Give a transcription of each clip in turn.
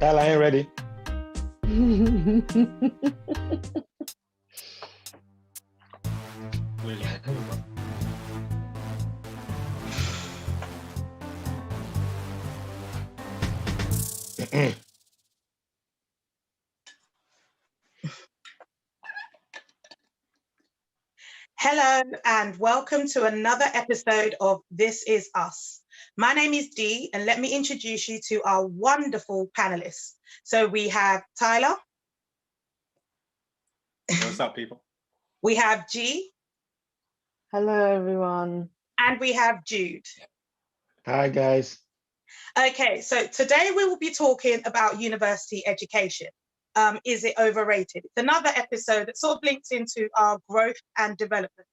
Tyler, ain't ready. Hello and welcome to another episode of This Is Us. My name is Dee and let me introduce you to our wonderful panelists. So we have Tyler. What's up, people? We have G. Hello, everyone. And we have Jude. Hi, guys. Okay, so today we will be talking about university education. Is it overrated? It's another episode that sort of links into our growth and development.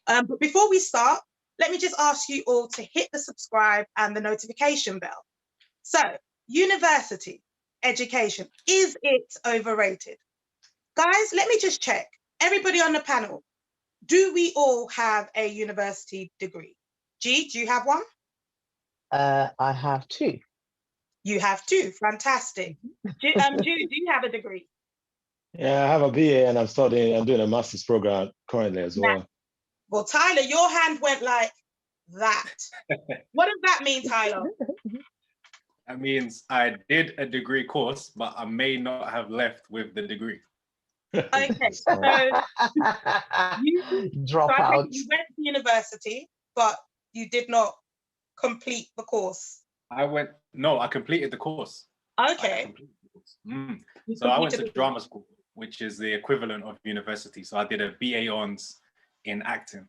But before we start, let me just ask you all to hit the subscribe and the notification bell. So, university education, is it overrated? Guys, let me just check. Everybody on the panel, do we all have a university degree? G, do you have one? I have two. You have two, fantastic. Jude, do you have a degree? Yeah, I have a BA and I'm doing a master's program currently as well. Well, Tyler, your hand went like that. What does that mean, Tyler? That means I did a degree course, but I may not have left with the degree. Okay, so Drop out. You went to university, but you did not complete the course. I completed the course. Okay. So I went to drama school, which is the equivalent of university. So I did a BA Hons in acting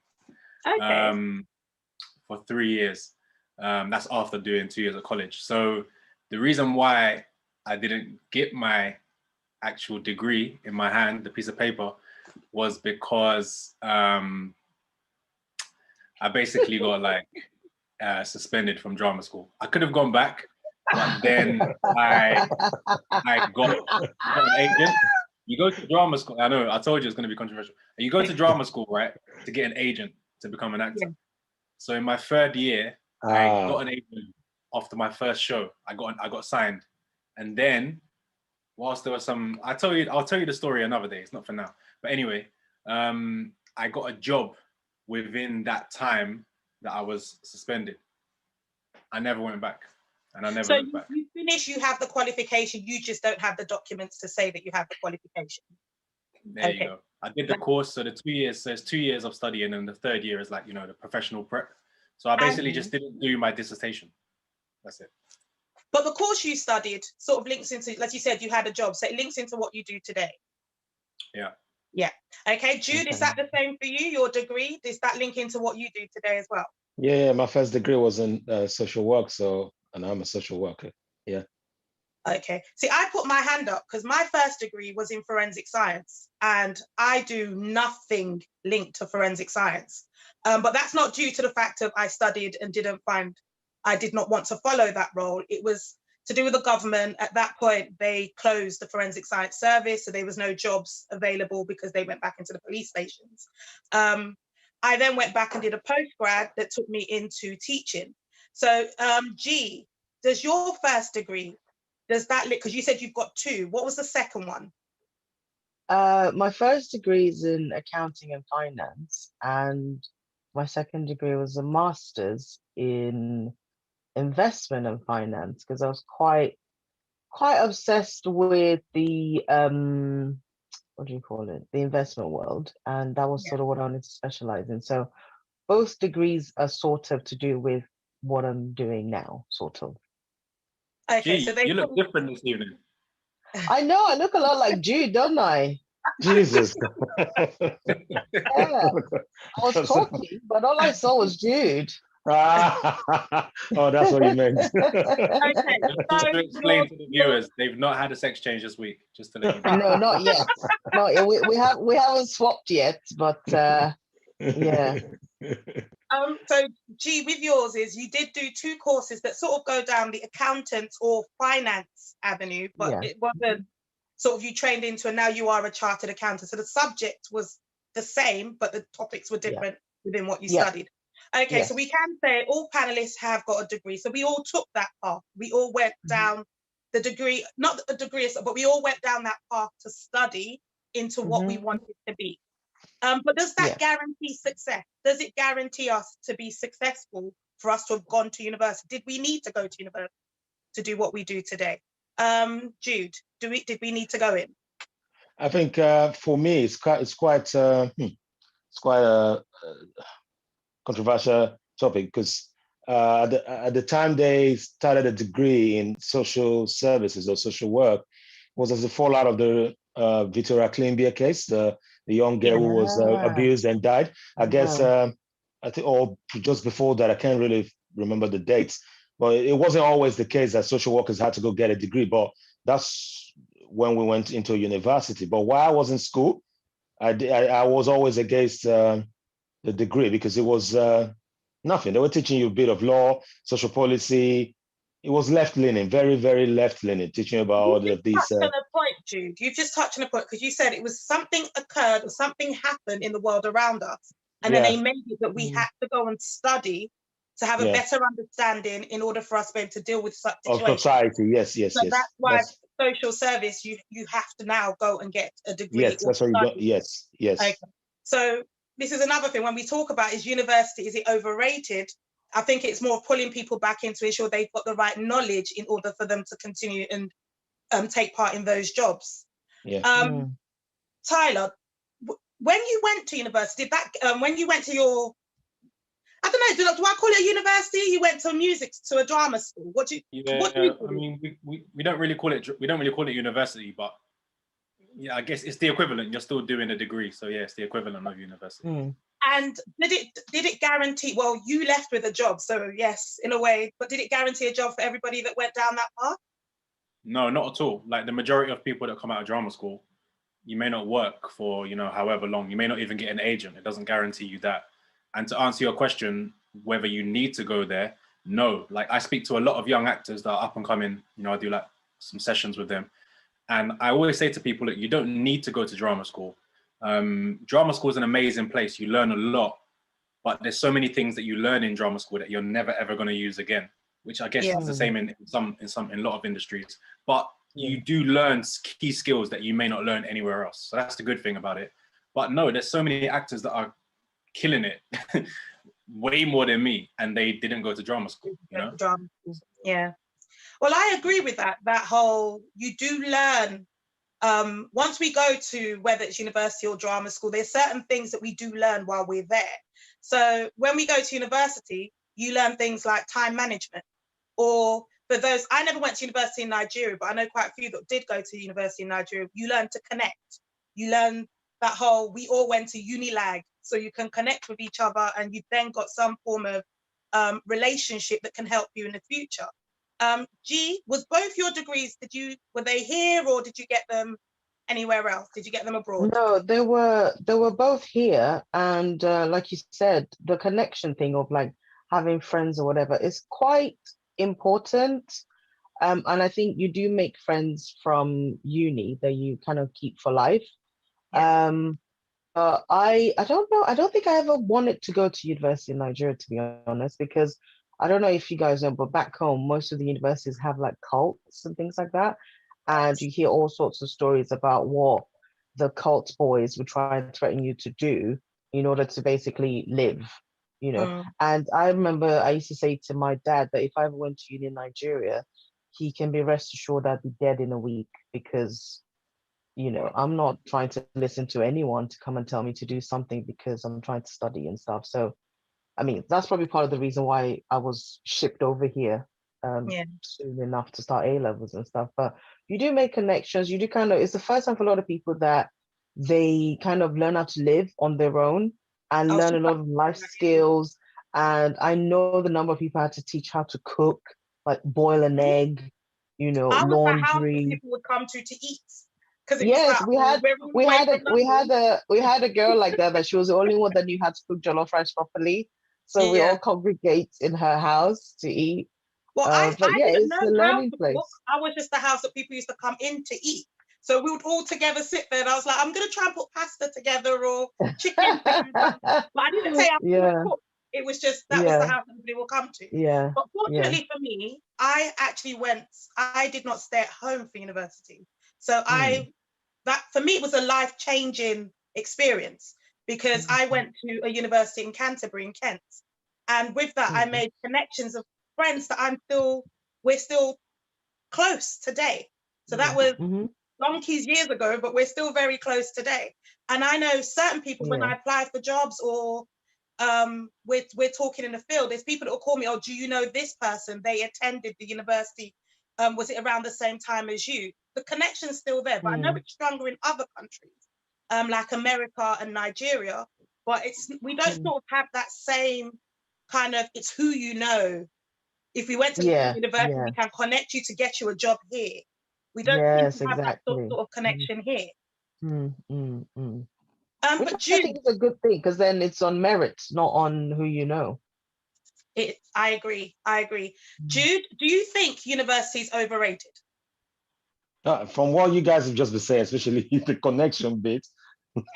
for 3 years. That's after doing 2 years at college. So the reason why I didn't get my actual degree in my hand, the piece of paper, was because I basically got suspended from drama school. I could have gone back, but then I got an agent. You go to drama school. I know, I told you it's going to be controversial. You go to drama school, right, to get an agent to become an actor. Yeah. So in my third year, I got an agent after my first show. I got signed, and then whilst there was some, I'll tell you the story another day. It's not for now. But anyway, I got a job within that time that I was suspended. I never went back, and I never looked back. So you finish, you have the qualification, you just don't have the documents to say that you have the qualification. There you go. I did the course, so the 2 years, so it's 2 years of studying, and the third year is the professional prep. So I basically just didn't do my dissertation. That's it. But the course you studied sort of links into, like you said, you had a job, so it links into what you do today. Yeah. Yeah. Okay, Jude, is that the same for you? Your degree, does that link into what you do today as well? Yeah, my first degree was in social work, and I'm a social worker. Yeah. Okay. See, I put my hand up because my first degree was in forensic science, and I do nothing linked to forensic science. But that's not due to the fact of I studied and I did not want to follow that role. It was to do with the government. At that point, they closed the forensic science service, so there was no jobs available because they went back into the police stations. I then went back and did a postgrad that took me into teaching. So, G, does your first degree, because you said you've got two, what was the second one? My first degree is in accounting and finance, and my second degree was a master's in investment and finance, because I was quite obsessed with the what do you call it, the investment world, and that was sort of what I wanted to specialize in. So both degrees are sort of to do with what I'm doing now, sort of. Okay, Gee, so you look different this evening. I know, I look a lot like Jude, don't I? Jesus. Yeah, I was talking, but all I saw was Jude. Oh, that's what you meant. Okay, Just to explain to the viewers, they've not had a sex change this week. Just to let you know. No, not yet. We haven't swapped yet, but yeah. So G, with yours is you did do two courses that sort of go down the accountant or finance avenue, but it wasn't sort of you trained into, and now you are a chartered accountant. So the subject was the same, but the topics were different within what you studied. Okay, so we can say all panelists have got a degree. So we all took that path. We all went down the degree, not a degree, but we all went down that path to study into what we wanted to be. But does that guarantee success? Does it guarantee us to be successful for us to have gone to university? Did we need to go to university to do what we do today? Jude, did we need to go in? I think for me, it's quite a controversial topic, because at the time they started a degree in social services or social work was as a fallout of the Victoria Klimbia case, the young girl who was abused and died. I guess I think, or just before that, I can't really remember the dates. But it wasn't always the case that social workers had to go get a degree. But that's when we went into university. But while I was in school, I was always against the degree, because it was nothing. They were teaching you a bit of law, social policy. It was left-leaning, very, very left-leaning, teaching you about all of these. Touched on a point, Jude. You've just touched on a point, because you said it was something occurred or something happened in the world around us, and then they made it that we had to go and study to have a better understanding in order for us to be able to deal with such situations. Of society, yes. So that's why social service, you have to now go and get a degree. Yes, that's what you got. Yes. Okay. So this is another thing when we talk about, is university, is it overrated? I think it's more pulling people back in to ensure they've got the right knowledge in order for them to continue and take part in those jobs. Tyler, when you went to university, did that when you went to your, I don't know, do I call it a university? You went to a drama school. What do you I mean, we don't really call it university, but yeah, I guess it's the equivalent. You're still doing a degree, so yeah, it's the equivalent of university. And did it guarantee? Well, you left with a job, so yes, in a way. But did it guarantee a job for everybody that went down that path? No, not at all. Like the majority of people that come out of drama school, you may not work for however long. You may not even get an agent. It doesn't guarantee you that. And to answer your question, whether you need to go there, no. Like I speak to a lot of young actors that are up and coming. I do like some sessions with them, and I always say to people that you don't need to go to drama school. Drama school is an amazing place. You learn a lot, but there's so many things that you learn in drama school that you're never ever going to use again, which I guess is the same in a lot of industries. But you do learn key skills that you may not learn anywhere else. So that's the good thing about it. But no, there's so many actors that are killing it way more than me, and they didn't go to drama school. Yeah. Well, I agree with that whole, you do learn. Once we go to, whether it's university or drama school, there's certain things that we do learn while we're there. So when we go to university, you learn things like time management, or for those, I never went to university in Nigeria, but I know quite a few that did go to university in Nigeria. You learn to connect. You learn that whole, we all went to Unilag, so you can connect with each other, and you've then got some form of relationship that can help you in the future. G, was both your degrees, were they here, or did you get them anywhere else? Did you get them abroad? No, they were both here. And like you said, the connection thing of like having friends or whatever is quite important. And I think you do make friends from uni that you kind of keep for life. I don't know. I don't think I ever wanted to go to university in Nigeria, to be honest, because I don't know if you guys know, but back home, most of the universities have like cults and things like that. And you hear all sorts of stories about what the cult boys would try and threaten you to do in order to basically live, And I remember I used to say to my dad that if I ever went to uni in Nigeria, he can be rest assured I'd be dead in a week, because I'm not trying to listen to anyone to come and tell me to do something because I'm trying to study and stuff. So, I mean, that's probably part of the reason why I was shipped over here soon enough to start A-levels and stuff. But you do make connections. You do it's the first time for a lot of people that they kind of learn how to live on their own and learn a lot of life skills. And I know the number of people I had to teach how to cook, like boil an egg, laundry. People would come to eat. Yes, we had a girl like that she was the only one that knew how to cook jollof rice properly. So we all congregate in her house to eat. Well, I didn't know it's a learning place. I was just the house that people used to come in to eat. So we would all together sit there, and I was like, I'm going to try and put pasta together or chicken. But I didn't say I could cook. It was just, that was the house everybody will come to. Yeah. But fortunately for me, I did not stay at home for university. So that for me, it was a life-changing experience, because I went to a university in Canterbury in Kent. And with that, I made connections of friends that we're still close today. So that was donkeys years ago, but we're still very close today. And I know certain people, when I apply for jobs, or we're talking in the field, there's people that will call me, oh, do you know this person? They attended the university. Was it around the same time as you? The connection's still there, but I know it's stronger in other countries, like America and Nigeria, but we don't sort of have that same kind of, it's who you know. If we went to university, we can connect you to get you a job here. We don't seem to have that sort of connection here. Which But I Jude, think is a good thing, because then it's on merit, not on who you know. I agree. Jude, do you think university is overrated? From what you guys have just been saying, especially the connection bit,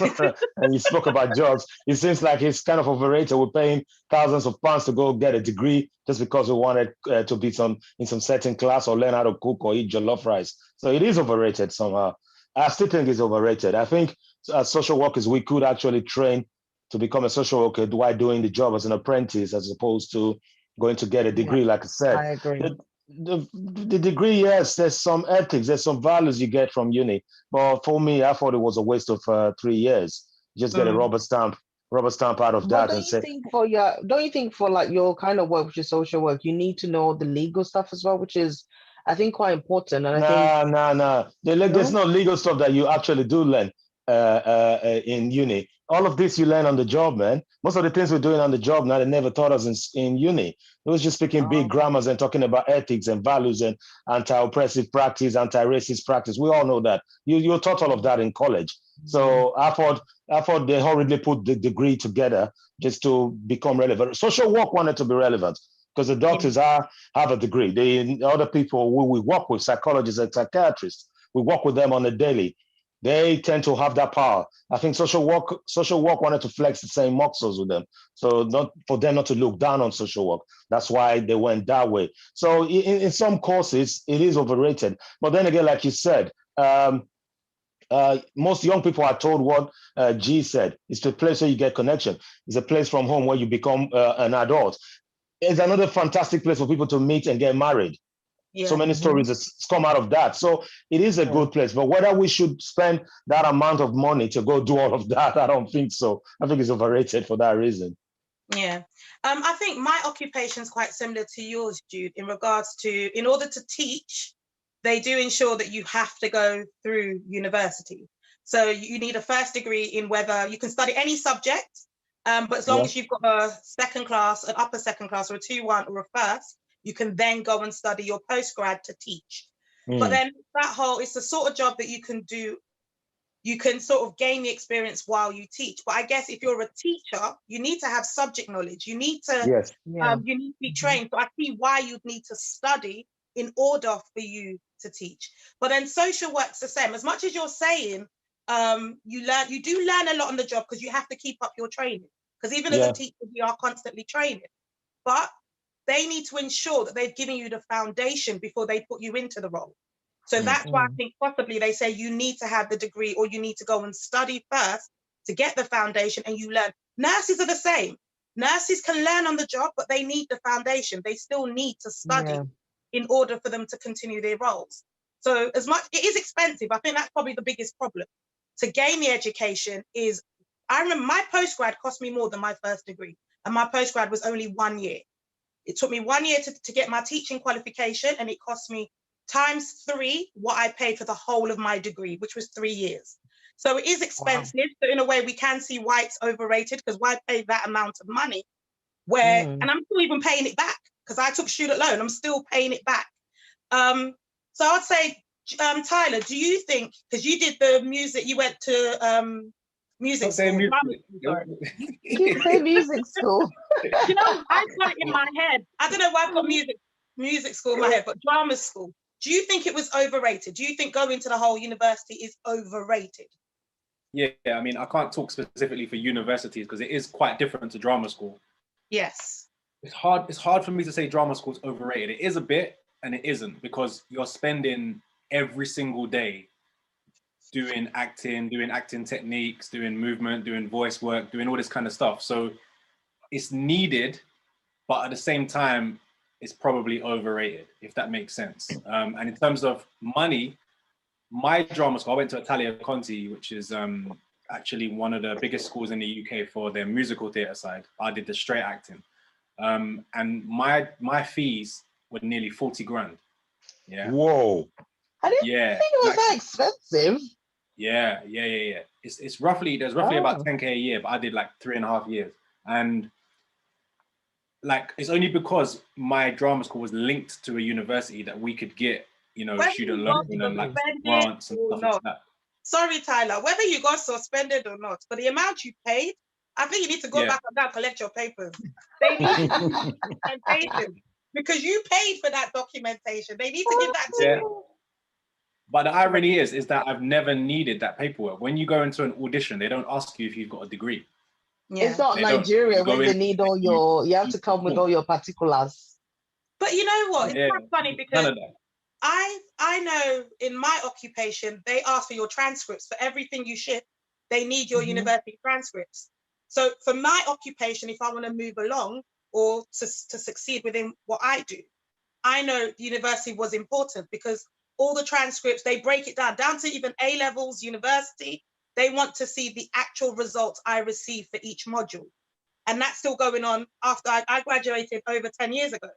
and you spoke about jobs, it seems like it's kind of overrated. We're paying thousands of pounds to go get a degree just because we wanted to be in some certain class or learn how to cook or eat jollof rice. So it is overrated somehow. I still think it's overrated. I think as social workers, we could actually train to become a social worker while doing the job as an apprentice, as opposed to going to get a degree, like I said. I agree. The degree, yes, there's some ethics, there's some values you get from uni. But for me, I thought it was a waste of 3 years. Just get a rubber stamp out of that and say. Don't you think for like your kind of work, which is social work, you need to know the legal stuff as well, which is, I think, quite important. And No. There's no legal stuff that you actually do learn in uni. All of this you learn on the job, man. Most of the things we're doing on the job now, they never taught us in uni. It was just speaking big grammars and talking about ethics and values and anti-oppressive practice, anti-racist practice. We all know that. You're taught all of that in college. So I thought they hurriedly put the degree together just to become relevant. Social work wanted to be relevant because the doctors have a degree. The other people we work with, psychologists and psychiatrists, we work with them on a daily. They tend to have that power. I think social work wanted to flex the same muscles with them. So not for them not to look down on social work. That's why they went that way. So in some courses, it is overrated. But then again, like you said, most young people are told what G said. It's the place where you get connection. It's a place from home where you become an adult. It's another fantastic place for people to meet and get married. So many stories that come out of that. So it is a good place. But whether we should spend that amount of money to go do all of that, I don't think so. I think it's overrated for that reason. Yeah. I think my occupation is quite similar to yours, Jude, in regards to, in order to teach, they do ensure that you have to go through university. So you need a first degree in whether you can study any subject, but as long as you've got a second class, an upper second class, or a 2-1 or a first, you can then go and study your postgrad to teach. But then it's the sort of job that you can do. You can sort of gain the experience while you teach. But I guess if you're a teacher, you need to have subject knowledge. You need to, you need to be trained. So I see why you'd need to study in order for you to teach. But then social work's the same. As much as you're saying, you do learn a lot on the job because you have to keep up your training. Because even as a teacher, we are constantly training. But they need to ensure that they've given you the foundation before they put you into the role. So that's why I think possibly they say you need to have the degree, or you need to go and study first to get the foundation, and you learn. Nurses are the same. Nurses can learn on the job, but they need the foundation. They still need to study in order for them to continue their roles. So as much, it is expensive. I think that's probably the biggest problem. To gain the education is, I remember my postgrad cost me more than my first degree, and my postgrad was only 1 year. It took me 1 year to get my teaching qualification, and it cost me ×3 what I paid for the whole of my degree, which was 3 years. So it is expensive. So in a way, we can see why it's overrated, because why pay that amount of money and I'm still even paying it back, because I took student loan. I'm still paying it back. So I'd say, Tyler, do you think, because you did the music, you went to music school. You say music school. You know, I've got it in my head. I don't know why I've got music school in my head, but drama school. Do you think it was overrated? Do you think going to the whole university is overrated? Yeah, I mean, I can't talk specifically for universities because it is quite different to drama school. Yes. It's hard for me to say drama school is overrated. It is a bit and it isn't, because you're spending every single day doing acting techniques, doing movement, doing voice work, doing all this kind of stuff. So it's needed, but at the same time, it's probably overrated, if that makes sense. And in terms of money, my drama school, I went to Italia Conti, which is actually one of the biggest schools in the UK for their musical theatre side. I did the straight acting. And my fees were nearly 40 grand. Yeah. Whoa. I didn't Yeah. think it was that expensive. Yeah. It's roughly, there's roughly about 10K a year, but I did like 3.5 years. And like, it's only because my drama school was linked to a university that we could get, you know, Whether student you loans got and like suspended grants and or stuff like not. that. Sorry, Tyler, whether you got suspended or not, for the amount you paid, I think you need to go back and collect your papers. They need to give you documentation because you paid for that documentation. They need to give that to you. But the irony is that I've never needed that paperwork. When you go into an audition, they don't ask you if you've got a degree. Yeah. It's not They don't. Nigeria You go where they in, need all your, you have to come with all your particulars. But you know what? It's quite funny because none of that. I know in my occupation, they ask for your transcripts for everything you ship. They need your university transcripts. So for my occupation, if I want to move along or to succeed within what I do, I know the university was important because all the transcripts, they break it down to even A levels, university. They want to see the actual results I receive for each module. And that's still going on after I graduated over 10 years ago.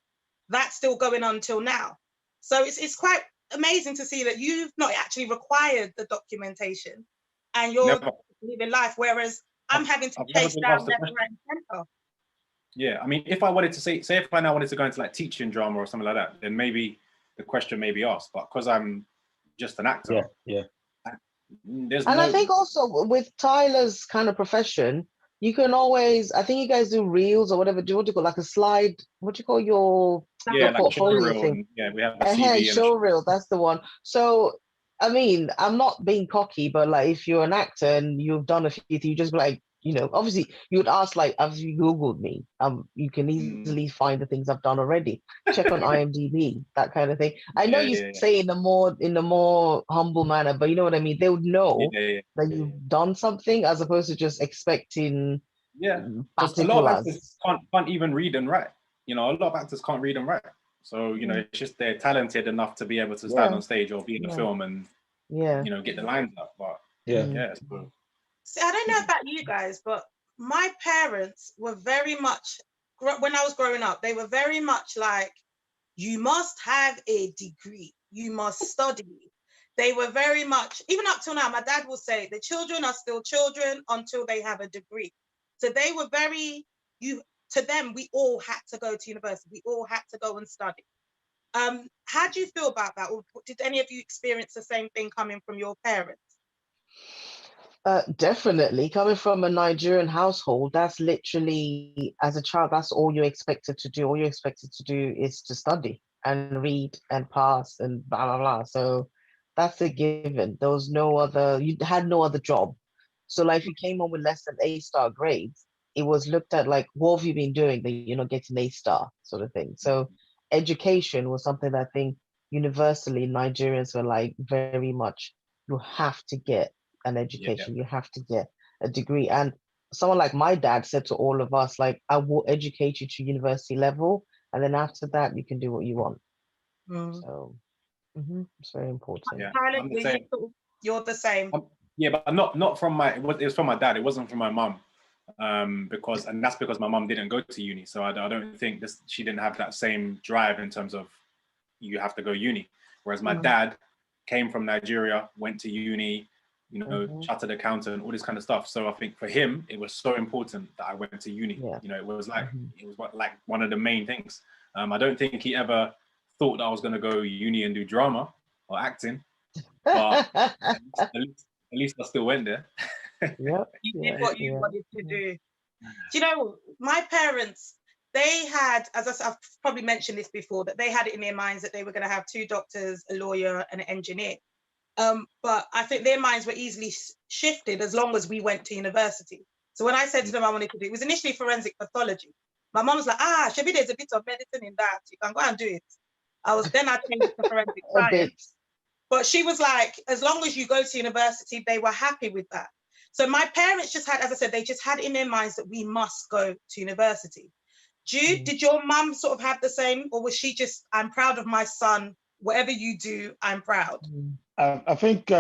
That's still going on till now. So it's quite amazing to see that you've not actually required the documentation and you're living life, whereas I'm having to chase down left, right, and center. Yeah, I mean, if I wanted to say if I now wanted to go into like teaching drama or something like that, then maybe the question may be asked. But because I'm just an actor, I think also with Tyler's kind of profession, you can always, I think you guys do reels or whatever. Do what you call like a slide? What do you call your portfolio thing? Yeah, we have a CV show reel. That's the one. So I mean, I'm not being cocky, but like if you're an actor and you've done a few things, you just be like, you know, obviously you would ask like, as you Googled me, you can easily find the things I've done already. Check on IMDb, that kind of thing. I know you say in a more humble manner, but you know what I mean? They would know that you've done something as opposed to just expecting particulars. A lot of actors can't even read and write. You know, a lot of actors can't read and write. So, you know, it's just they're talented enough to be able to stand on stage or be in a film and, you know, get the lines up. But so. See, I don't know about you guys, but my parents were very much, when I was growing up, they were very much like, you must have a degree, you must study. They were very much, even up till now, my dad will say, the children are still children until they have a degree. So they were very, to them, we all had to go to university. We all had to go and study. How do you feel about that? Or did any of you experience the same thing coming from your parents? Definitely. Coming from a Nigerian household, that's literally, as a child, that's all you're expected to do. All you're expected to do is to study and read and pass and blah, blah, blah. So that's a given. There was no other, you had no other job. So like if you came home with less than A-star grades, it was looked at like, what have you been doing that you're not getting A-star sort of thing. So education was something that I think universally Nigerians were like very much, you have to get an education, you have to get a degree. And someone like my dad said to all of us, like, I will educate you to university level, and then after that you can do what you want. So it's very important. Tyler, you're the same. Yeah, but not from my, it was from my dad, it wasn't from my mum. That's because my mum didn't go to uni, so I don't think she didn't have that same drive in terms of you have to go uni, whereas my dad came from Nigeria, went to uni, you know, chartered accountant, all this kind of stuff. So I think for him, it was so important that I went to uni. You know, it was like like one of the main things. I don't think he ever thought that I was going to go uni and do drama or acting, but at least I still went there. You did what you wanted to do. Do you know, my parents, they had, as I've probably mentioned this before, that they had it in their minds that they were going to have 2 doctors, a lawyer, and an engineer. But I think their minds were easily shifted as long as we went to university. So when I said to them I wanted to do, it was initially forensic pathology. My mom was like, Shabi, there's a bit of medicine in that. You can go and do it. I changed it to forensic A bit. science. But she was like, as long as you go to university, they were happy with that. So my parents just had, as I said, they just had in their minds that we must go to university. Jude, did your mum sort of have the same, or was she just, I'm proud of my son, whatever you do, I'm proud? I think,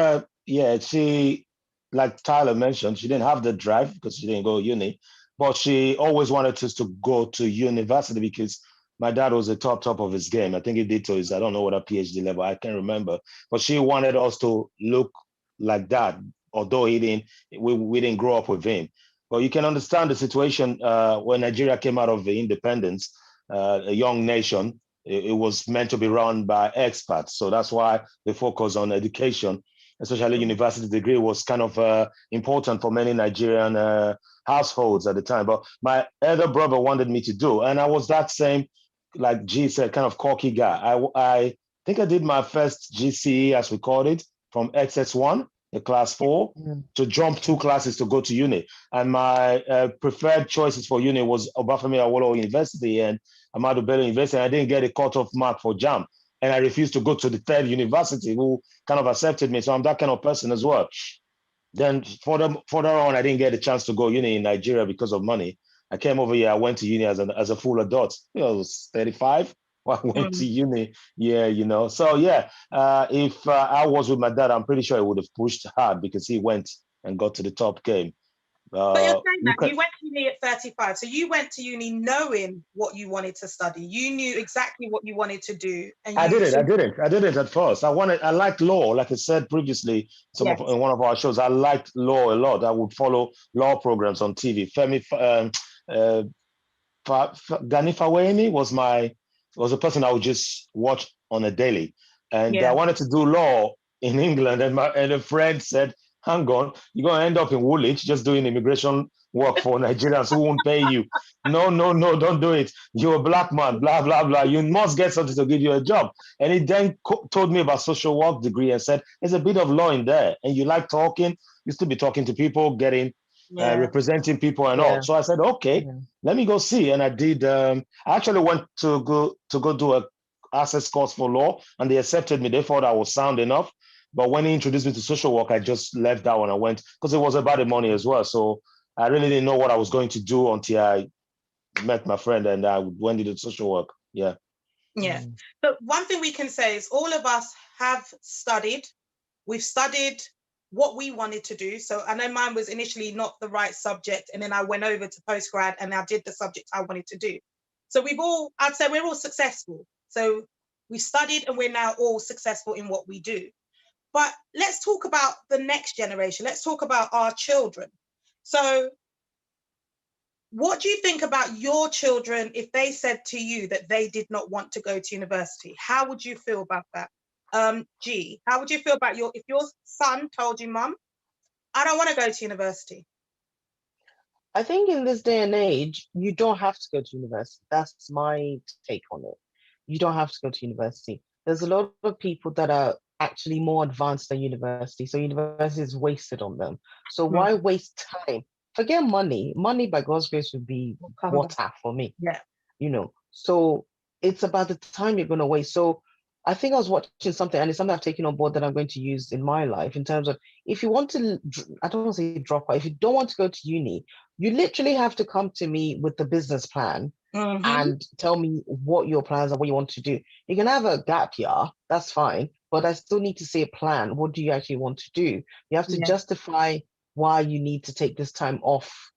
she, like Tyler mentioned, she didn't have the drive because she didn't go uni, but she always wanted us to go to university because my dad was the top of his game. I think he did to his, I don't know what a PhD level, I can't remember, but she wanted us to look like that, although we didn't grow up with him. But you can understand the situation when Nigeria came out of the independence, a young nation. It was meant to be run by expats. So that's why the focus on education, especially university degree, was kind of important for many Nigerian households at the time. But my elder brother wanted me to do, and I was that same, like G said, kind of cocky guy. I think I did my first GCE, as we called it, from XS1, the class 4, to jump 2 classes to go to uni. And my preferred choices for uni was Obafemi Awolowo University and Ahmadu Bello University. And I didn't get a cutoff mark for JAMB. And I refused to go to the third university who kind of accepted me. So I'm that kind of person as well. Then further on, I didn't get a chance to go uni in Nigeria because of money. I came over here, I went to uni as a full adult. I was 35. I went to uni. Yeah, So if I was with my dad, I'm pretty sure I would have pushed hard because he went and got to the top game. But you're saying that you went to uni at 35. So you went to uni knowing what you wanted to study. You knew exactly what you wanted to do. And I didn't at first. I liked law, like I said previously, in one of our shows. I liked law a lot. I would follow law programs on TV. Femi Gani Fawehinmi was a person I would just watch on a daily. And I wanted to do law in England. And a friend said, hang on, you're going to end up in Woolwich just doing immigration work for Nigerians who won't pay you. No, don't do it. You're a black man, blah, blah, blah. You must get something to give you a job. And he then told me about social work degree and said, there's a bit of law in there. And you like talking, you still be talking to people, representing people and all. So I said, okay, let me go see. And I did. I actually went to go do a access course for law, and they accepted me. They thought I was sound enough. But when he introduced me to social work, I just left that one. I went because it was about the money as well. So I really didn't know what I was going to do until I met my friend and I went into social work. Yeah. So one thing we can say is all of us have studied. We've studied what we wanted to do. So I know mine was initially not the right subject, and then I went over to postgrad and I did the subject I wanted to do. So I'd say we're all successful. So we studied and we're now all successful in what we do. But let's talk about the next generation. Let's talk about our children. So what do you think about your children if they said to you that they did not want to go to university? How would you feel about that? G, how would you feel about if your son told you, Mum, I don't want to go to university? I think in this day and age, you don't have to go to university. That's my take on it. You don't have to go to university. There's a lot of people that are actually more advanced than university. So university is wasted on them. So why waste time? Forget money. Money by God's grace would be water for me. Yeah. So it's about the time you're going to waste. So I think I was watching something, and it's something I've taken on board that I'm going to use in my life in terms of if you want to, I don't want to say drop out, if you don't want to go to uni, you literally have to come to me with the business plan and tell me what your plans are, what you want to do. You can have a gap year, that's fine, but I still need to see a plan. What do you actually want to do? You have to justify why you need to take this time off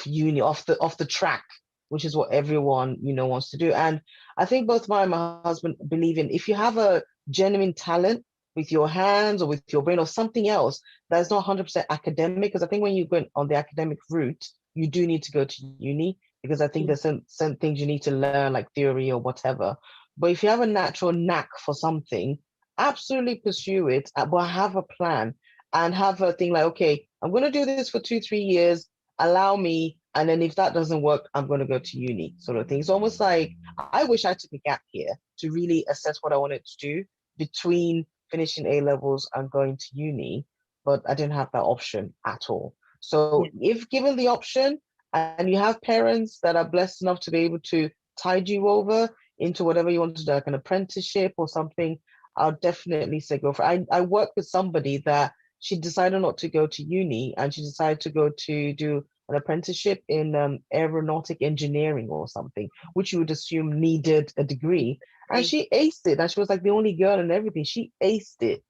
uni, off the track, which is what everyone wants to do. And I think both my husband believe in, if you have a genuine talent with your hands or with your brain or something else that's not 100% academic, because I think when you go on the academic route, you do need to go to uni, because I think there's some things you need to learn, like theory or whatever. But if you have a natural knack for something, absolutely pursue it, but have a plan and have a thing like, okay, I'm going to do this for 2-3 years, allow me, and then if that doesn't work, I'm going to go to uni, sort of thing. It's almost like, I wish I took a gap here to really assess what I wanted to do between finishing A-levels and going to uni, but I didn't have that option at all. So if given the option, and you have parents that are blessed enough to be able to tide you over into whatever you want to do, like an apprenticeship or something, I'll definitely say go for it. I work with somebody that she decided not to go to uni, and she decided to go to do an apprenticeship in aeronautic engineering or something, which you would assume needed a degree. And she aced it. And she was like the only girl and everything. She aced it.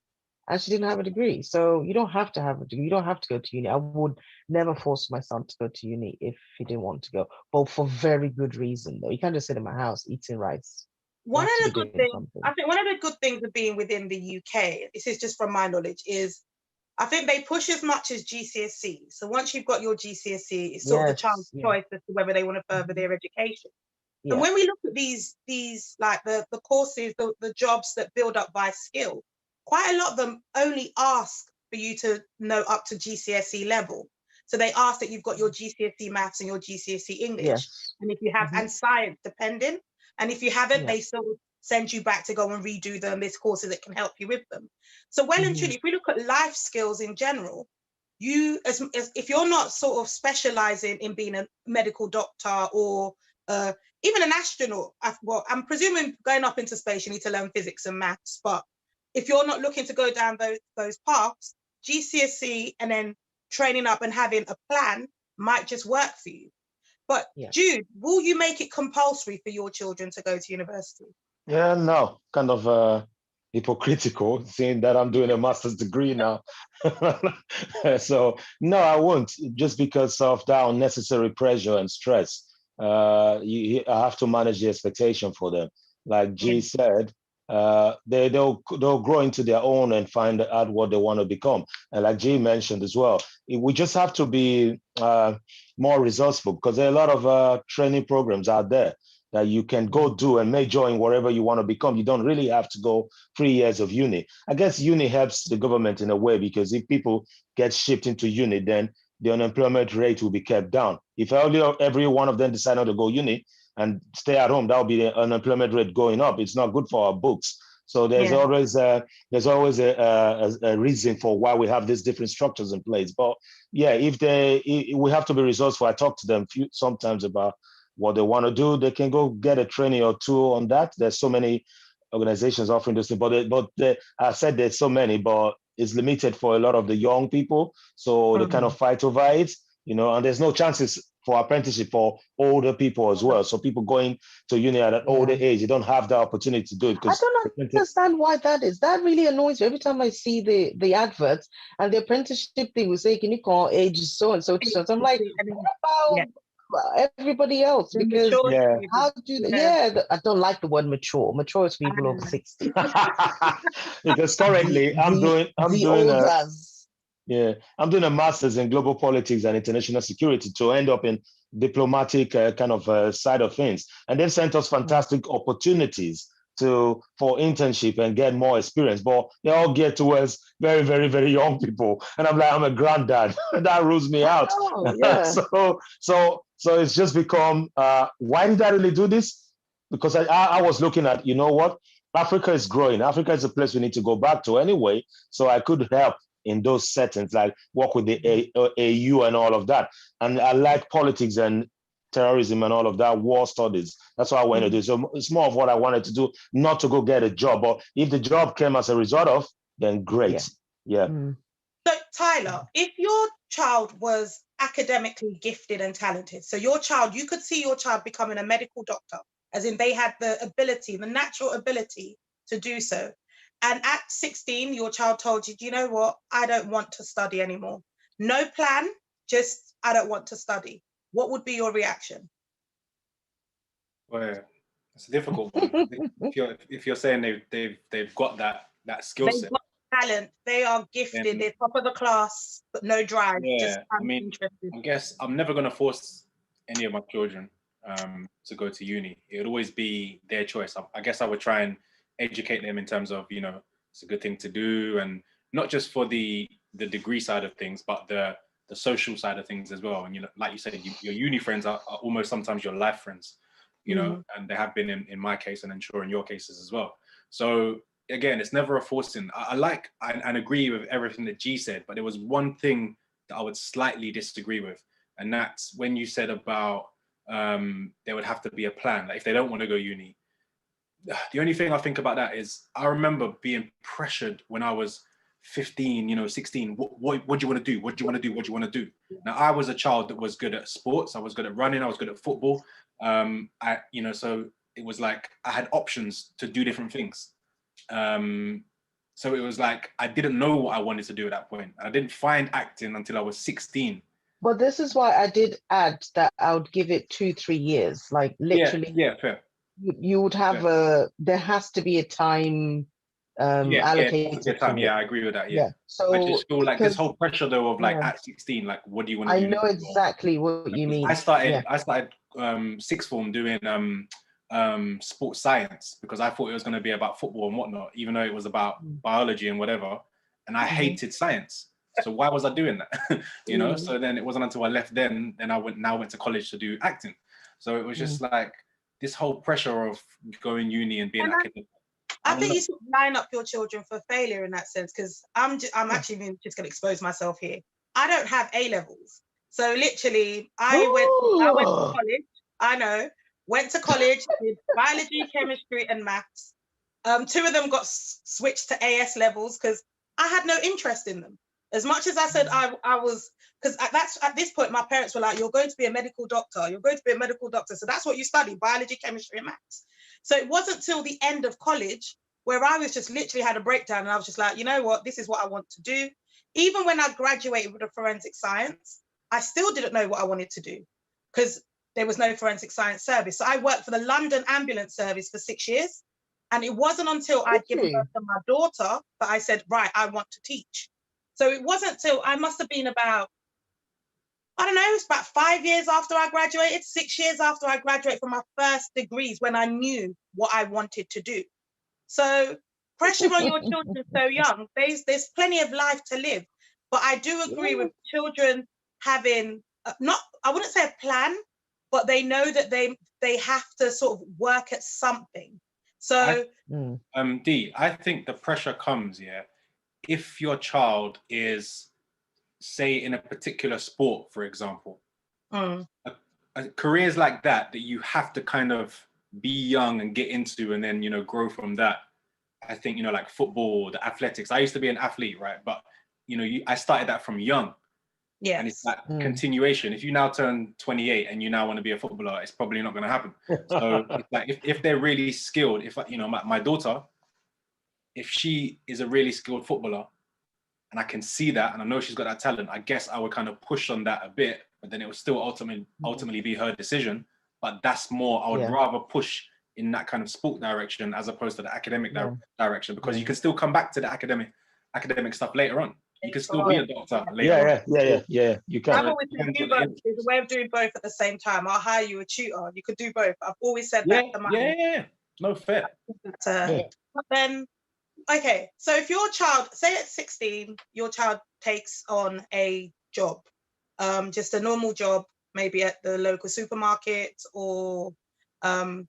And she didn't have a degree. So you don't have to have a degree. You don't have to go to uni. I would never force my son to go to uni if he didn't want to go. But for very good reason, though. You can't just sit in my house eating rice. One of the good things, I think one of the good things of being within the UK, this is just from my knowledge, is I think they push as much as GCSE. So once you've got your GCSE, it's sort of the child's choice as to whether they want to further their education. And when we look at these like the courses, the jobs that build up by skill, quite a lot of them only ask for you to know up to GCSE level. So they ask that you've got your GCSE maths and your GCSE English. And if you have, and science depending. And if you haven't, they still send you back to go and redo them. There's courses that can help you with them. So well and truly, if we look at life skills in general, you, as if you're not sort of specializing in being a medical doctor or even an astronaut, well, I'm presuming going up into space, you need to learn physics and maths. But if you're not looking to go down those paths, GCSE and then training up and having a plan might just work for you. But Jude, will you make it compulsory for your children to go to university? Yeah, no, kind of hypocritical, seeing that I'm doing a master's degree now. So no, I won't, just because of that unnecessary pressure and stress. I have to manage the expectation for them. Like G said, they'll grow into their own and find out what they want to become. And like G mentioned as well, we just have to be more resourceful, because there are a lot of training programs out there that you can go do and major in wherever you want to become. You don't really have to go 3 years of uni. I guess uni helps the government in a way, because if people get shipped into uni, then the unemployment rate will be kept down. If every one of them decide not to go uni and stay at home, that will be the unemployment rate going up. It's not good for our books. So there's always a reason for why we have these different structures in place. But yeah, we have to be resourceful. I talk to them sometimes about what they want to do. They can go get a training or two on that. There's so many organizations offering this thing, but I said there's so many, but it's limited for a lot of the young people. So they kind of fight over it, and there's no chances for apprenticeship for older people as well. So people going to uni at an older age, you don't have the opportunity to do it. I don't understand why that is. That really annoys me. Every time I see the adverts and the apprenticeship thing, we say, can you call age so and so? So I'm like, what about everybody else? Because how do I don't like the word mature. Mature is people over 60. Because currently I'm doing a master's in global politics and international security to end up in diplomatic kind of side of things. And they've sent us fantastic opportunities for internship and get more experience, but they all get towards very, very, very young people. And I'm like, I'm a granddad. That rules me out. So it's just become, why did I really do this? Because I was looking at, what? Africa is growing. Africa is a place we need to go back to anyway. So I could help in those settings, like work with the AU and all of that. And I like politics and terrorism and all of that, war studies. That's what I want to do. So it's more of what I wanted to do, not to go get a job. But if the job came as a result of, then great. So Tyler, if your child was academically gifted and talented, so you could see your child becoming a medical doctor, as in they had the ability, the natural ability to do so. And at 16, your child told you, do you know what? I don't want to study anymore. No plan, just I don't want to study. What would be your reaction? Well, it's a difficult one. if you're saying they've got that skill set, got talent, they are gifted, they're top of the class, but no drive. Yeah, I guess I'm never going to force any of my children to go to uni. It would always be their choice. I guess I would try and educate them in terms of, it's a good thing to do, and not just for the degree side of things, but the social side of things as well. And like you said, your uni friends are almost sometimes your life friends, and they have been in my case, and I'm sure in your cases as well. So again, it's never a forcing. I like and agree with everything that G said, but there was one thing that I would slightly disagree with, And that's when you said about there would have to be a plan. Like if they don't want to go uni, the only thing I think about that is I remember being pressured when I was 15, 16. What do you want to do? What do you want to do? What do you want to do? Now I was a child that was good at sports. I was good at running. I was good at football. So it was like I had options to do different things. So it was like I didn't know what I wanted to do at that point. I didn't find acting until I was 16. But this is why I did add that I would give it 2-3 years, like literally. Yeah, fair. You would have there has to be a time allocated. Yeah, I agree with that. Yeah. So I just feel like this whole pressure though of like at 16, like what do you want to do? I know exactly what you mean. I started sixth form doing sports science because I thought it was going to be about football and whatnot, even though it was about biology and whatever. And I hated science. So why was I doing that? So then it wasn't until I left then I went to college to do acting. So it was just like this whole pressure of going uni and being academic. I think you should line up your children for failure in that sense, because I'm actually just going to expose myself here. I don't have A levels. So literally I went to college. I know. Went to college, did biology, chemistry, and maths. 2 of them got switched to AS levels because I had no interest in them. As much as I said I was, because at this point, my parents were like, you're going to be a medical doctor. You're going to be a medical doctor. So that's what you study, biology, chemistry, and maths. So it wasn't till the end of college where I was just literally had a breakdown and I was just like, you know what, this is what I want to do. Even when I graduated with a forensic science, I still didn't know what I wanted to do because there was no forensic science service. So I worked for the London Ambulance Service for 6 years. And it wasn't until I'd given birth to my daughter that I said, right, I want to teach. So it wasn't till I must have been about, I don't know, it's about 5 years after I graduated, 6 years after I graduated from my first degrees when I knew what I wanted to do. So pressure on your children so young, there's plenty of life to live. But I do agree with children having, I wouldn't say a plan, but they know that they have to sort of work at something. So D, I think the pressure comes, if your child is, say, in a particular sport, for example, careers like that you have to kind of be young and get into and then, grow from that. I think, like football, the athletics. I used to be an athlete, right? But, I started that from young. Yeah. And it's that continuation. If you now turn 28 and you now want to be a footballer, it's probably not going to happen. So it's like if they're really skilled, if my daughter, if she is a really skilled footballer and I can see that and I know she's got that talent, I guess I would kind of push on that a bit, but then it would still ultimately be her decision. But that's more, I would rather push in that kind of sport direction as opposed to the academic direction, because you can still come back to the academic stuff later on. You can still be a doctor later on. Yeah. You can. I've always said do both. There's a way of doing both at the same time. I'll hire you a tutor. You could do both. I've always said that to my No, fair. But then, okay, so if your child, say at 16, your child takes on a job, just a normal job, maybe at the local supermarket or the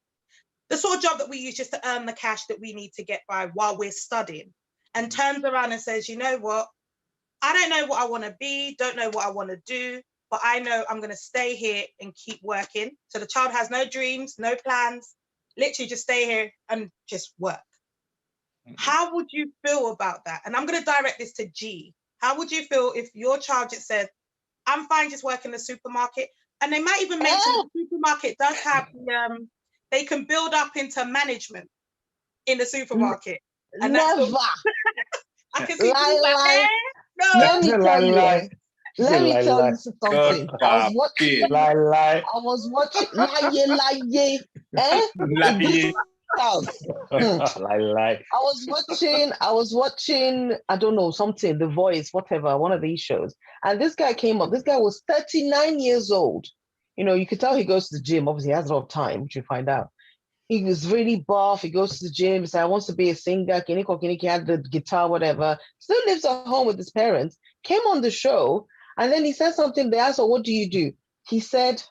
sort of job that we use just to earn the cash that we need to get by while we're studying, and turns around and says, you know what, I don't know what I want to be, don't know what I want to do, but I know I'm going to stay here and keep working. So the child has no dreams, no plans, literally just stay here and just work. How would you feel about that? And I'm going to direct this to G. How would you feel if your child just said, I'm fine just working the supermarket? And they might even mention the supermarket does have, they can build up into management in the supermarket. And Never. I can see lie. No. Let me tell you. Let me tell you something. I was watching. I was watching, I don't know, something, The Voice, whatever, one of these shows. And this guy came up. This guy was 39 years old. You could tell he goes to the gym. Obviously, he has a lot of time, which you find out. He was really buff. He goes to the gym. He said, I want to be a singer. He had the guitar, whatever. Still lives at home with his parents. Came on the show. And then he said something. They asked, what do you do? He said,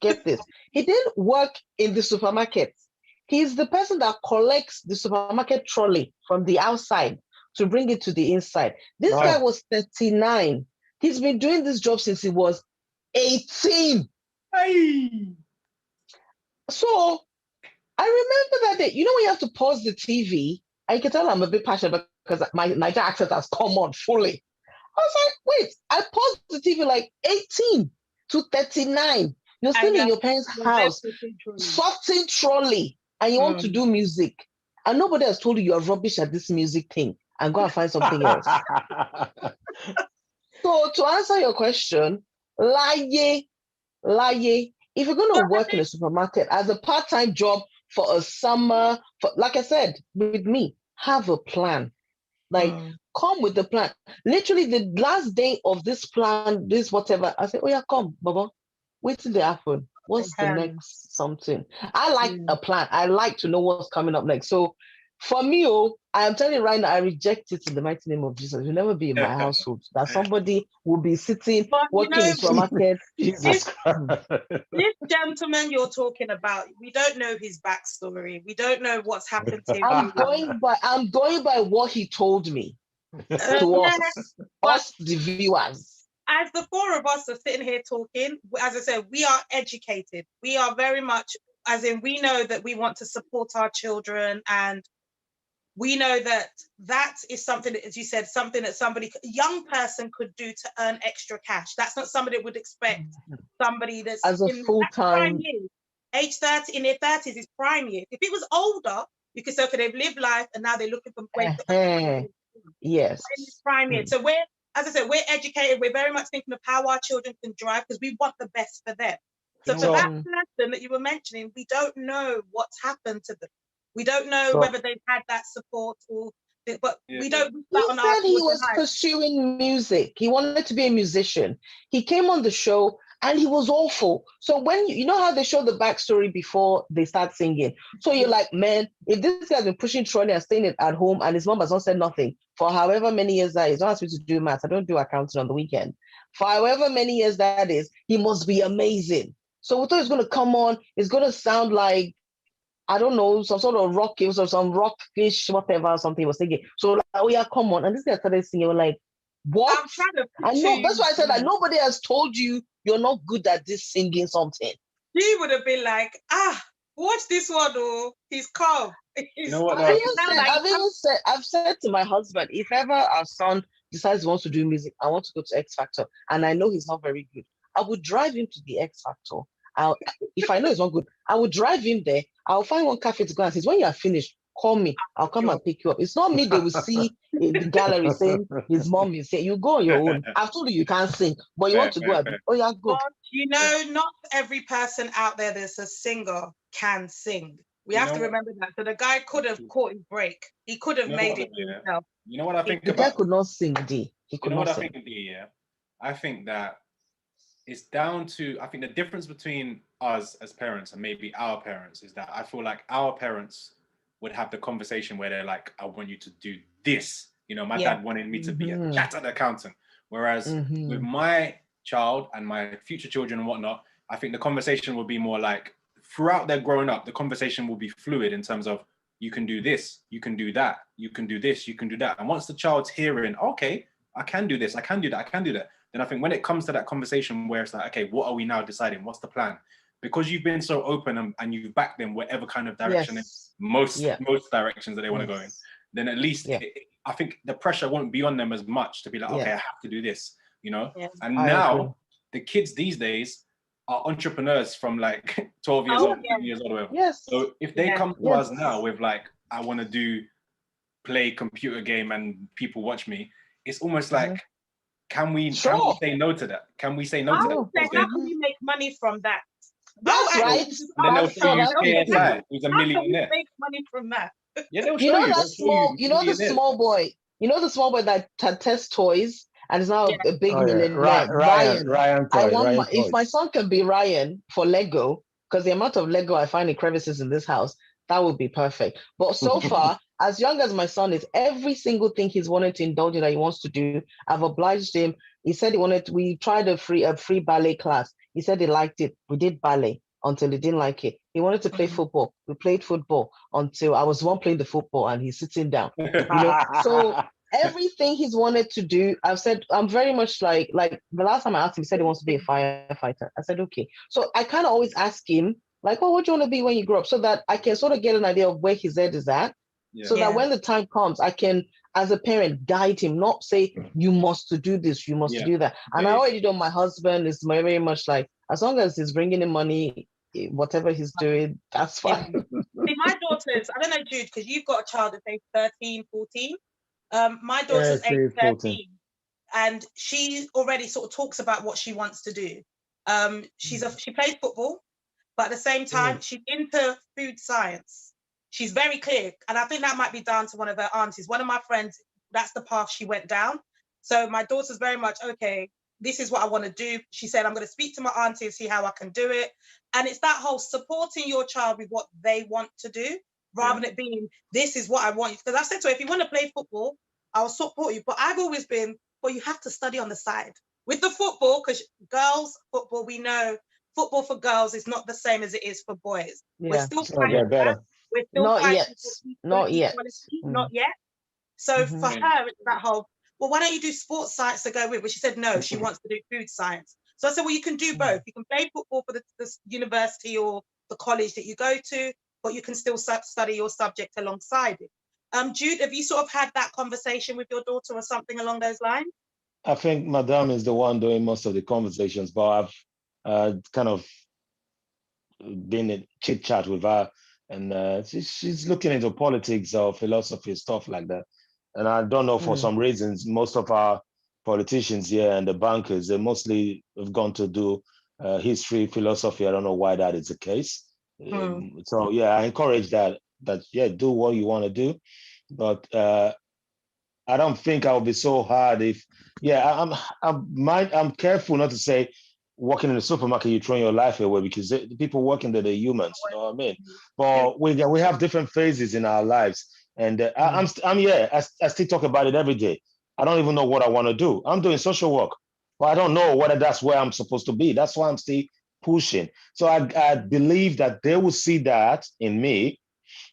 get this. He didn't work in the supermarket. He's the person that collects the supermarket trolley from the outside to bring it to the inside. This guy was 39. He's been doing this job since he was 18. Hey. So I remember that day, when you have to pause the TV, and you can tell I'm a bit passionate because my Niger accent has come on fully. I was like, wait, I paused the TV like 18 to 39. You're still in your parents' house, sorting trolley, and you want to do music. And nobody has told you you're rubbish at this music thing and go and find something else. So to answer your question, lie. If you're going to work in a supermarket as a part-time job for a summer, like I said, with me, have a plan. Like, come with the plan. Literally, the last day of this plan, this whatever, I say, oh yeah, come, Baba. Wait till they happen. What's the next something? I like a plan. I like to know what's coming up next. So for me, I am telling you right now, I reject it in the mighty name of Jesus. You'll never be in my household. That somebody will be sitting, working in supermarket. This gentleman you're talking about, we don't know his backstory. We don't know what's happened to him. I'm going by what he told me to us, the viewers. As the four of us are sitting here talking, as I said, we are educated. We are very much, as in, we know that we want to support our children, and we know that that is something, as you said, something that a young person could do to earn extra cash. That's not somebody that would expect somebody that's as a full-time age 30, in their 30s is prime years. If it was older, you could say, okay, they've lived life and now they're looking for ways to yes. Prime years. So as I said, we're educated. We're very much thinking of how our children can drive because we want the best for them. So for that person that you were mentioning, we don't know what's happened to them. We don't know whether they've had that support but we don't. He said he was pursuing music. He wanted to be a musician. He came on the show and he was awful. So when you know how they show the backstory before they start singing. So you're like, man, if this guy's been pushing trolley and staying at home and his mom has not said nothing for however many years that is, don't ask me to do math. I don't do accounting on the weekend. For however many years that is, he must be amazing. So we thought he's going to come on. It's going to sound like, I don't know, some sort of rock, or some rockish, whatever, something he was thinking. So like, oh yeah, come on. And this guy started singing, we're like, what? I'm trying to I know, that's why I said that nobody has told you you're not good at this singing something. He would have been like, watch this one, he's calm. You know what? I've said to my husband, if ever our son decides he wants to do music, I want to go to X Factor, and I know he's not very good, I would drive him to the X Factor. If I know it's not good, I will drive him there. I'll find one cafe to go and say, when you are finished, call me. I'll come and pick you up. It's not me they will see in the gallery saying his mom is saying, you go on your own. I've told you can't sing, but you want to go. Oh, yeah, go. But, not every person out there that's a singer can sing. We have to remember that. So the guy could have caught his break. He could have made it himself. You know what I think the guy could not sing, D. He could not sing. I think that it's down to, I think the difference between us as parents and maybe our parents is that I feel like our parents would have the conversation where they're like, I want you to do this. My dad wanted me to be a chartered accountant. Whereas with my child and my future children and whatnot, I think the conversation will be more like, throughout their growing up, the conversation will be fluid in terms of, you can do this, you can do that, you can do this, you can do that. And once the child's hearing, okay, I can do this, I can do that, I can do that. Then I think when it comes to that conversation where it's like, okay, what are we now deciding? What's the plan? Because you've been so open and you've backed them whatever kind of direction, most directions that they want to go in, then at least I think the pressure won't be on them as much to be like, okay, I have to do this, And now the kids these days are entrepreneurs from like 12 years old, 15 years old, whatever. Yes. So if they come to us now with like, I want to play computer game and people watch me, it's almost like, can we say no to that? Can we say no to that? How can we make money from that? That's right. Then they'll see you KSI, who's a millionaire. Make money from that. Yeah, they'll show you. The small boy. The small boy that tests toys and is now a big millionaire. Ryan. If my son can be Ryan for Lego, because the amount of Lego I find in crevices in this house, that would be perfect. But so far, as young as my son is, every single thing he's wanted to indulge in that he wants to do, I've obliged him. He said we tried a free ballet class. He said he liked it. We did ballet until he didn't like it. He wanted to play football. We played football until I was the one playing the football and he's sitting down. So everything he's wanted to do, I've said, I'm very much like the last time I asked him, he said he wants to be a firefighter. I said, okay. So I kind of always ask him, like, oh, what do you want to be when you grow up? So that I can sort of get an idea of where his head is at. Yeah. So that when the time comes, I can, as a parent, guide him, not say, you must to do this, you must do that. And I already know my husband is very much like, as long as he's bringing in money, whatever he's doing, that's fine. See, my daughters, I don't know, Jude, because you've got a child that's age 13, 14. My daughter's age 13, and she already sort of talks about what she wants to do. She plays football, but at the same time, she's into food science. She's very clear, and I think that might be down to one of her aunties. One of my friends, that's the path she went down. So my daughter's very much, okay, this is what I want to do. She said, I'm going to speak to my auntie and see how I can do it. And it's that whole supporting your child with what they want to do, rather than it being, this is what I want you. Because I said to her, if you want to play football, I'll support you. But I've always been, well, you have to study on the side. With the football, because girls' football, we know football for girls is not the same as it is for boys. Yeah. We're still fighting. We're still Not fighting yet. Not yet. Not yet. So for her, it's that whole, well, why don't you do sports science to go with? But she said, no, she wants to do food science. So I said, well, you can do both. You can play football for the university or the college that you go to, but you can still study your subject alongside it. Jude, have you sort of had that conversation with your daughter or something along those lines? I think Madame is the one doing most of the conversations, but I've kind of been in chit chat with her, and she's looking into politics or philosophy, stuff like that. And I don't know, for some reasons, most of our politicians here and the bankers, they mostly have gone to do history, philosophy. I don't know why that is the case. So yeah, I encourage that yeah, do what you want to do, but I don't think I'll be so hard if, yeah, I'm careful not to say working in the supermarket, you're throwing your life away, because the people working there, they're humans, you know what I mean? But we have different phases in our lives. And I still talk about it every day. I don't even know what I want to do. I'm doing social work, but I don't know whether that's where I'm supposed to be. That's why I'm still pushing. So I believe that they will see that in me,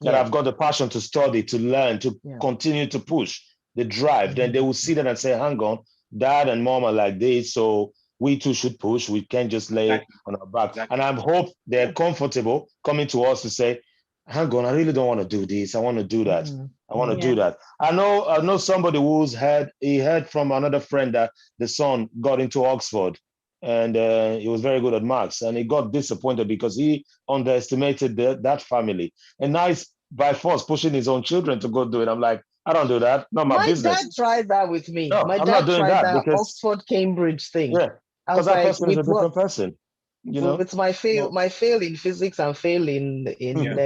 that I've got the passion to study, to learn, to continue to push, the drive. Then they will see that and say, hang on, dad and mom are like this, so we too should push. We can't just lay on our back. And I hope they're comfortable coming to us to say, hang on, I really don't want to do this. I want to do that. I want to do that. I know somebody who's heard from another friend that the son got into Oxford, and he was very good at maths, and he got disappointed because he underestimated that family. And now he's by force pushing his own children to go do it. I'm like, I don't do that. Not my business. My dad tried that with me. No, my I'm dad not doing tried that because Oxford Cambridge thing. Yeah, because that person is a different person. You know, it's my fail in physics and fail in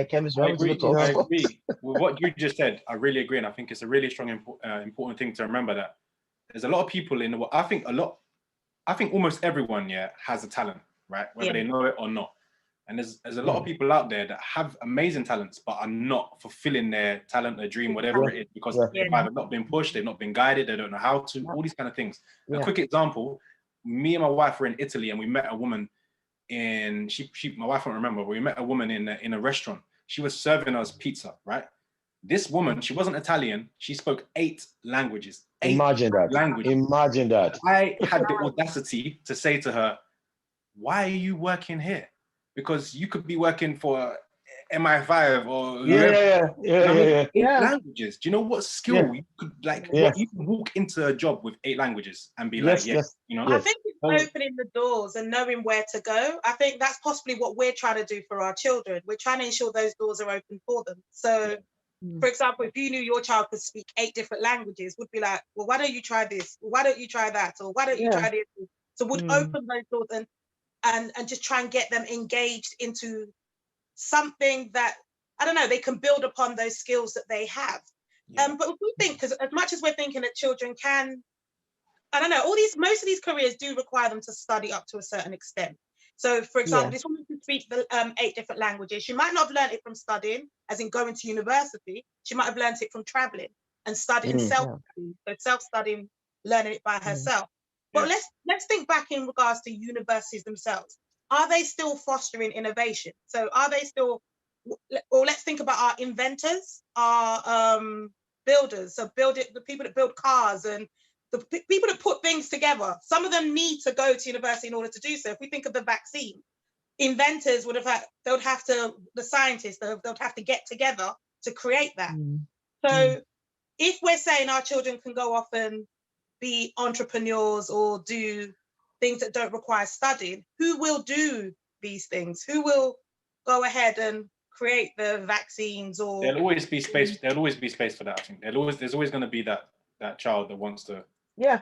chemistry. I agree with what you just said. I really agree, and I think it's a really strong, important thing to remember, that there's a lot of people in the world. I think almost everyone has a talent, right? Whether they know it or not. And there's a lot of people out there that have amazing talents, but are not fulfilling their talent, their dream, whatever it is, because they've either not been pushed, they've not been guided, they don't know how to, all these kind of things. A quick example: me and my wife were in Italy, and we met a woman my wife won't remember, but we met a woman in a restaurant. She was serving us pizza, right? This woman, she wasn't Italian. She spoke 8 languages. Imagine that. I had the audacity to say to her, why are you working here? Because you could be working for MI5 or 8 languages. Do you know what skill you could you can walk into a job with 8 languages and be you know? I think it's opening the doors and knowing where to go. I think that's possibly what we're trying to do for our children. We're trying to ensure those doors are open for them. So, for example, if you knew your child could speak 8 different languages, would be like, well, why don't you try this? Why don't you try that? Or why don't you try this? So would open those doors and just try and get them engaged into something that, I don't know, they can build upon those skills that they have. But if we think, because as much as we're thinking that children can, I don't know, most of these careers do require them to study up to a certain extent. So, for example, this woman can speak the 8 different languages. She might not have learned it from studying, as in going to university. She might have learned it from traveling and studying self-studying. So self-studying, learning it by herself. But let's think back in regards to universities themselves. Are they still fostering innovation? So are they still, or let's think about our inventors, our builders, so the people that build cars and the people that put things together. Some of them need to go to university in order to do so. If we think of the vaccine, inventors would have had, the scientists, they would have to get together to create that. So if we're saying our children can go off and be entrepreneurs or do things that don't require studying, who will do these things? Who will go ahead and create the vaccines? Or there'll always be space. There'll always be space for that. I think there's always going to be that child that wants to. Yeah.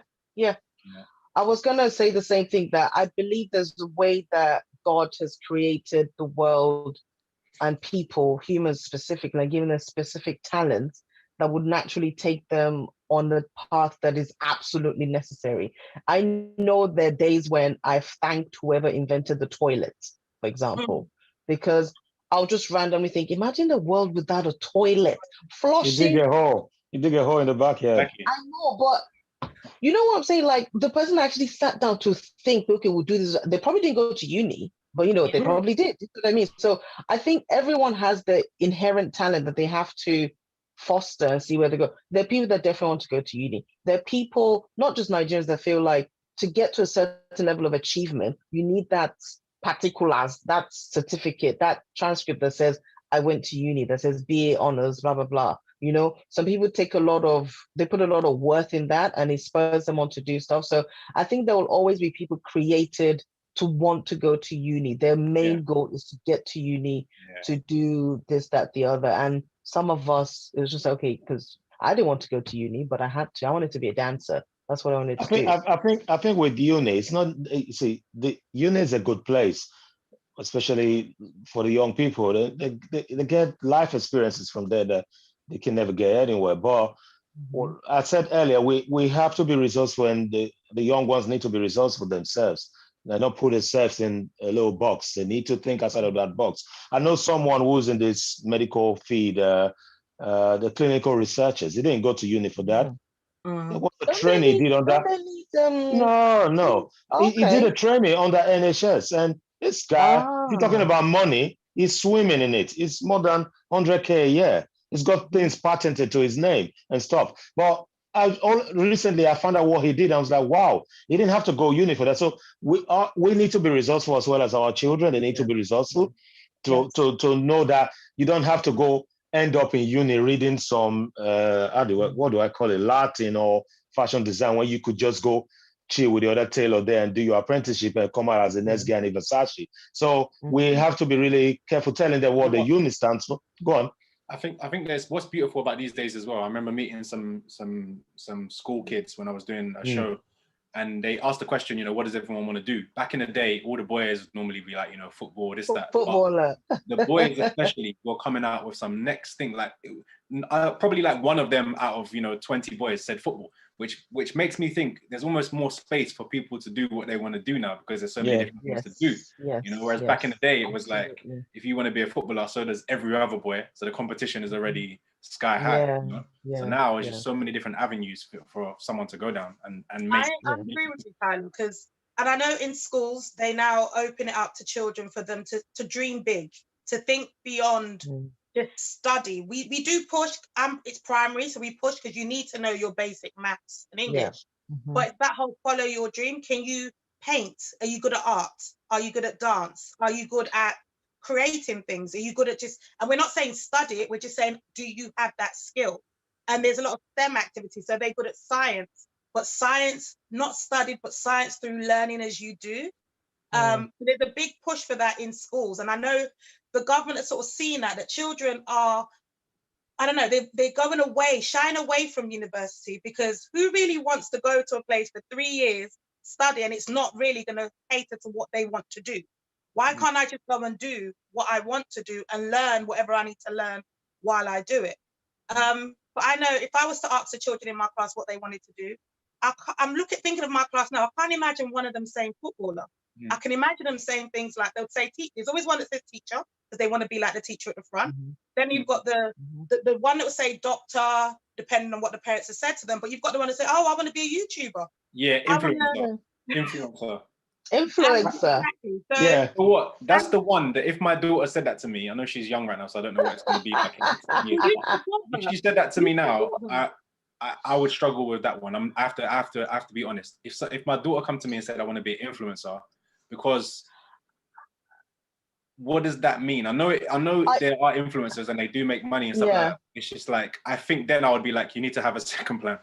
I was gonna say the same thing, that I believe there's a way that God has created the world and people, humans specifically, and given them specific talents that would naturally take them on the path that is absolutely necessary. I know there are days when I've thanked whoever invented the toilet, for example, because I'll just randomly think, imagine a world without a toilet. Flushing. You dig a hole. You dig a hole in the backyard. Exactly. I know, but you know what I'm saying? Like, the person actually sat down to think, okay, we'll do this. They probably didn't go to uni, but they probably did. You know what I mean? So I think everyone has the inherent talent that they have to foster and see where they go. There are people that definitely want to go to uni. There are people, not just Nigerians, that feel like to get to a certain level of achievement, you need that particulars, that certificate, that transcript that says, I went to uni, that says BA honors, blah, blah, blah. Some people put a lot of worth in that, and it spurs them on to do stuff. So I think there will always be people created to want to go to uni. Their main goal is to get to uni, to do this, that, the other. And some of us, it was just okay, because I didn't want to go to uni, but I wanted to be a dancer. That's what I wanted to do. I think with uni, it's not, the uni is a good place, especially for the young people. They get life experiences from there that they can never get anywhere. But I said earlier, we have to be resourceful, and the young ones need to be resourceful themselves. They don't put themselves in a little box. They need to think outside of that box. I know someone who's in this medical field, the clinical researchers. He didn't go to uni for that. What the training he did on that? No. Okay. He did a training on the NHS, and this guy, if you're talking about money, he's swimming in it. It's more than 100K a year. He's got things patented to his name and stuff. But recently I found out what he did. I was like, wow, he didn't have to go uni for that. So we need to be resourceful as well as our children. They need to be resourceful to know that you don't have to go end up in uni reading some what do I call it, Latin or fashion design, when you could just go chill with the other tailor there and do your apprenticeship and come out as the next guy in Versace. So we have to be really careful telling them what the uni stands for. Go on. I think there's what's beautiful about these days as well. I remember meeting some school kids when I was doing a show, and they asked the question, what does everyone want to do? Back in the day, all the boys would normally be like, football, this, that. Footballer. The boys especially were coming out with some next thing. Like probably like one of them out of 20 boys said football, which makes me think there's almost more space for people to do what they want to do now, because there's so many different things to do. Whereas back in the day, it was like, if you want to be a footballer, so does every other boy. So the competition is already sky high. So now it's just so many different avenues for someone to go down and make. I agree with you, Tyler, because, and I know in schools they now open it up to children for them to dream big, to think beyond just study. We do push. It's primary, so we push because you need to know your basic maths and English. But that whole follow your dream. Can you paint? Are you good at art? Are you good at dance? Are you good at creating things? Are you good at and we're not saying study it, we're just saying, do you have that skill? And there's a lot of STEM activities, so they're good at science, but science not studied, but science through learning as you do. There's a big push for that in schools, and I know the government has sort of seen that children are, I don't know, they're going away, shying away from university, because who really wants to go to a place for 3 years, study, and it's not really going to cater to what they want to do? Why can't I just go and do what I want to do and learn whatever I need to learn while I do it? But I know if I was to ask the children in my class what they wanted to do, I'm thinking of my class now. I can't imagine one of them saying footballer. I can imagine them saying things like, they'll say teacher. There's always one that says teacher, because they want to be like the teacher at the front. Then you've got the one that will say doctor, depending on what the parents have said to them. But you've got the one that say, oh, I want to be a YouTuber. Yeah, influencer. Influencer. Exactly. So, Yeah. So what? That's the one that if my daughter said that to me, I know she's young right now, so I don't know what it's going to be like in 10 years. If she said that to me now, I would struggle with that one. I have to be honest. If my daughter come to me and said I want to be an influencer, because what does that mean? I know there are influencers and they do make money and stuff like that. It's just like, I think then I would be like, you need to have a second plan.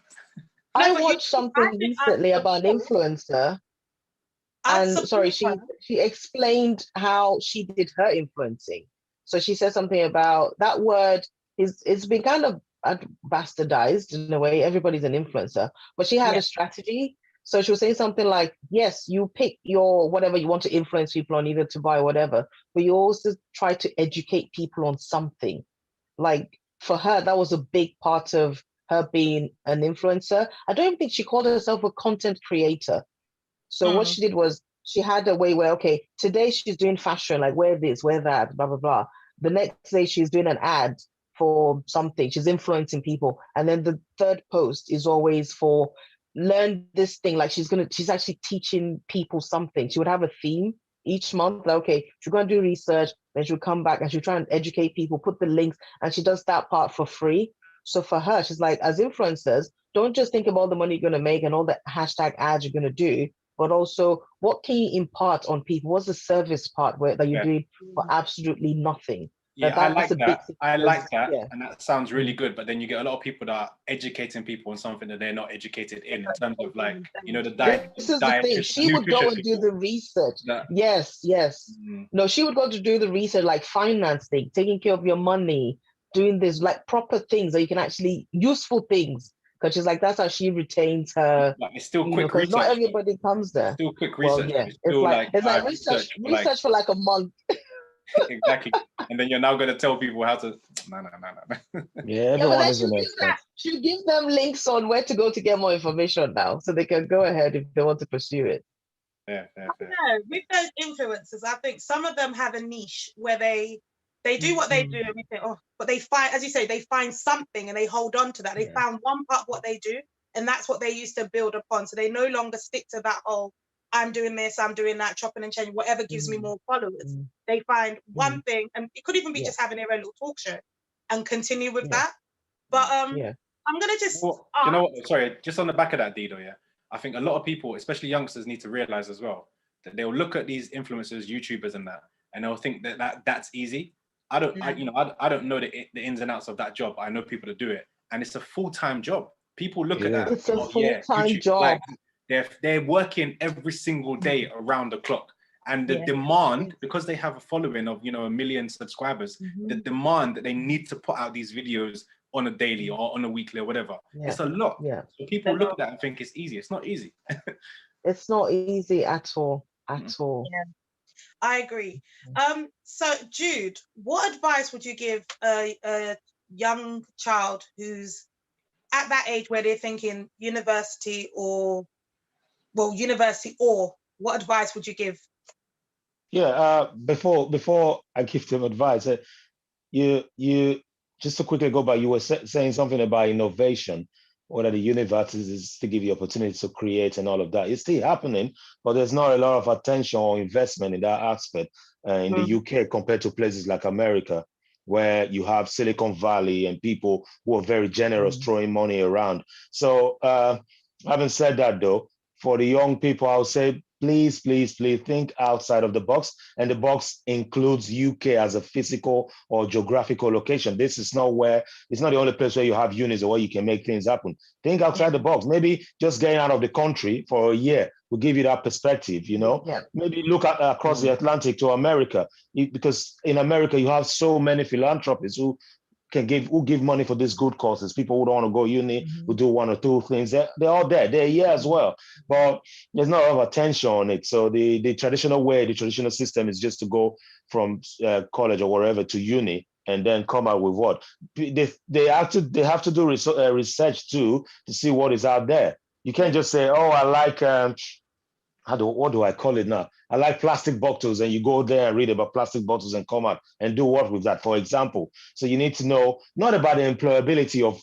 I watched something recently about an influencer. And sorry, she explained how she did her influencing. So she said something about that word it's been kind of bastardized in a way. Everybody's an influencer, but she had a strategy. So she was saying something like, yes, you pick your whatever you want to influence people on, either to buy whatever, but you also try to educate people on something. Like for her, that was a big part of her being an influencer. I don't even think she called herself a content creator. So what she did was she had a way where, okay, today she's doing fashion, like wear this, wear that, blah, blah, blah. The next day she's doing an ad for something. She's influencing people. And then the third post is always for learn this thing. Like she's actually teaching people something. She would have a theme each month. Like, okay, she's going to do research, then she'll come back and she'll try and educate people, put the links, and she does that part for free. So for her, she's like, as influencers, don't just think about the money you're going to make and all the hashtag ads you're going to do, but also what can you impart on people? What's the service part that you're doing for absolutely nothing? Yeah, I like that. I like that. Yeah. And that sounds really good. But then you get a lot of people that are educating people on something that they're not educated in terms of like, the diet. This is the thing. She would go and do the research. Yes. No, she would go to do the research, like financing, taking care of your money, doing this like proper things that you can actually, useful things. Because she's like, that's how she retains her. Like, it's still quick research. Not everybody comes there. It's still quick research. Well, yeah. It's like research for like a month. Exactly. And then you're now going to tell people how to. No. Yeah, everyone is an expert. She'll give them links on where to go to get more information now, so they can go ahead if they want to pursue it. Yeah. With those influencers, I think some of them have a niche where they do what they do and we think, but they find, as you say, they find something and they hold on to that. They found one part of what they do, and that's what they used to build upon. So they no longer stick to that I'm doing this, I'm doing that, chopping and changing, whatever gives me more followers. They find one thing, and it could even be just having their own little talk show and continue with that. But I'm gonna just you know what? Sorry, just on the back of that, Dido, I think a lot of people, especially youngsters, need to realize as well that they'll look at these influencers, YouTubers and that, and they'll think that's easy. I don't know the ins and outs of that job. I know people that do it, and it's a full-time job. People look at that. It's a full-time job. Like, they're working every single day around the clock, and the demand, because they have a following of 1 million subscribers, the demand that they need to put out these videos on a daily or on a weekly or whatever, it's a lot. So people look at that and think it's easy. It's not easy. It's not easy at all. I agree. So Jude, what advice would you give a young child who's at that age where they're thinking university or what advice would you give? Before I give them advice, you just to quickly go back, you were saying something about innovation, whether the universities to give you opportunity to create and all of that. It's still happening, but there's not a lot of attention or investment in that aspect in the UK compared to places like America, where you have Silicon Valley and people who are very generous throwing money around. So having said that though, for the young people, I would say, please think outside of the box. And the box includes UK as a physical or geographical location. This is not it's not the only place where you have unis or where you can make things happen. Think outside the box. Maybe just getting out of the country for a year will give you that perspective, Maybe look at across the Atlantic to America, because in America, you have so many philanthropists who give money for these good causes. People who don't want to go uni, who do one or two things, they're all there. They're here as well, but there's not a lot of attention on it. So the traditional way, the traditional system is just to go from college or wherever to uni and then come out with what they have to do research too to see what is out there. You can't just say, I like what do I call it now? I like plastic bottles, and you go there and read about plastic bottles and come out and do what with that, for example. So you need to know not about the employability of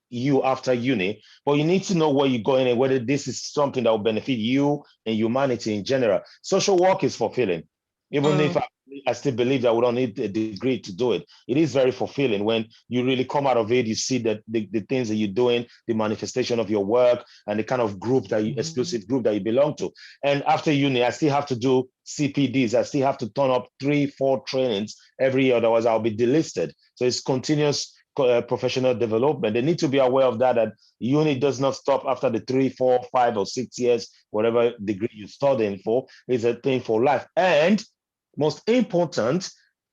you after uni, but you need to know where you're going and whether this is something that will benefit you and humanity in general. Social work is fulfilling. Even if I still believe that we don't need a degree to do it. It is very fulfilling when you really come out of it, you see that the things that you're doing, the manifestation of your work and the kind of group that you, exclusive group that you belong to. And after uni, I still have to do CPDs. I still have to turn up 3-4 trainings every year, otherwise I'll be delisted. So it's continuous professional development. They need to be aware of that, that uni does not stop after the 3, 4, 5, or 6 years, whatever degree you're studying for, is a thing for life. And most important,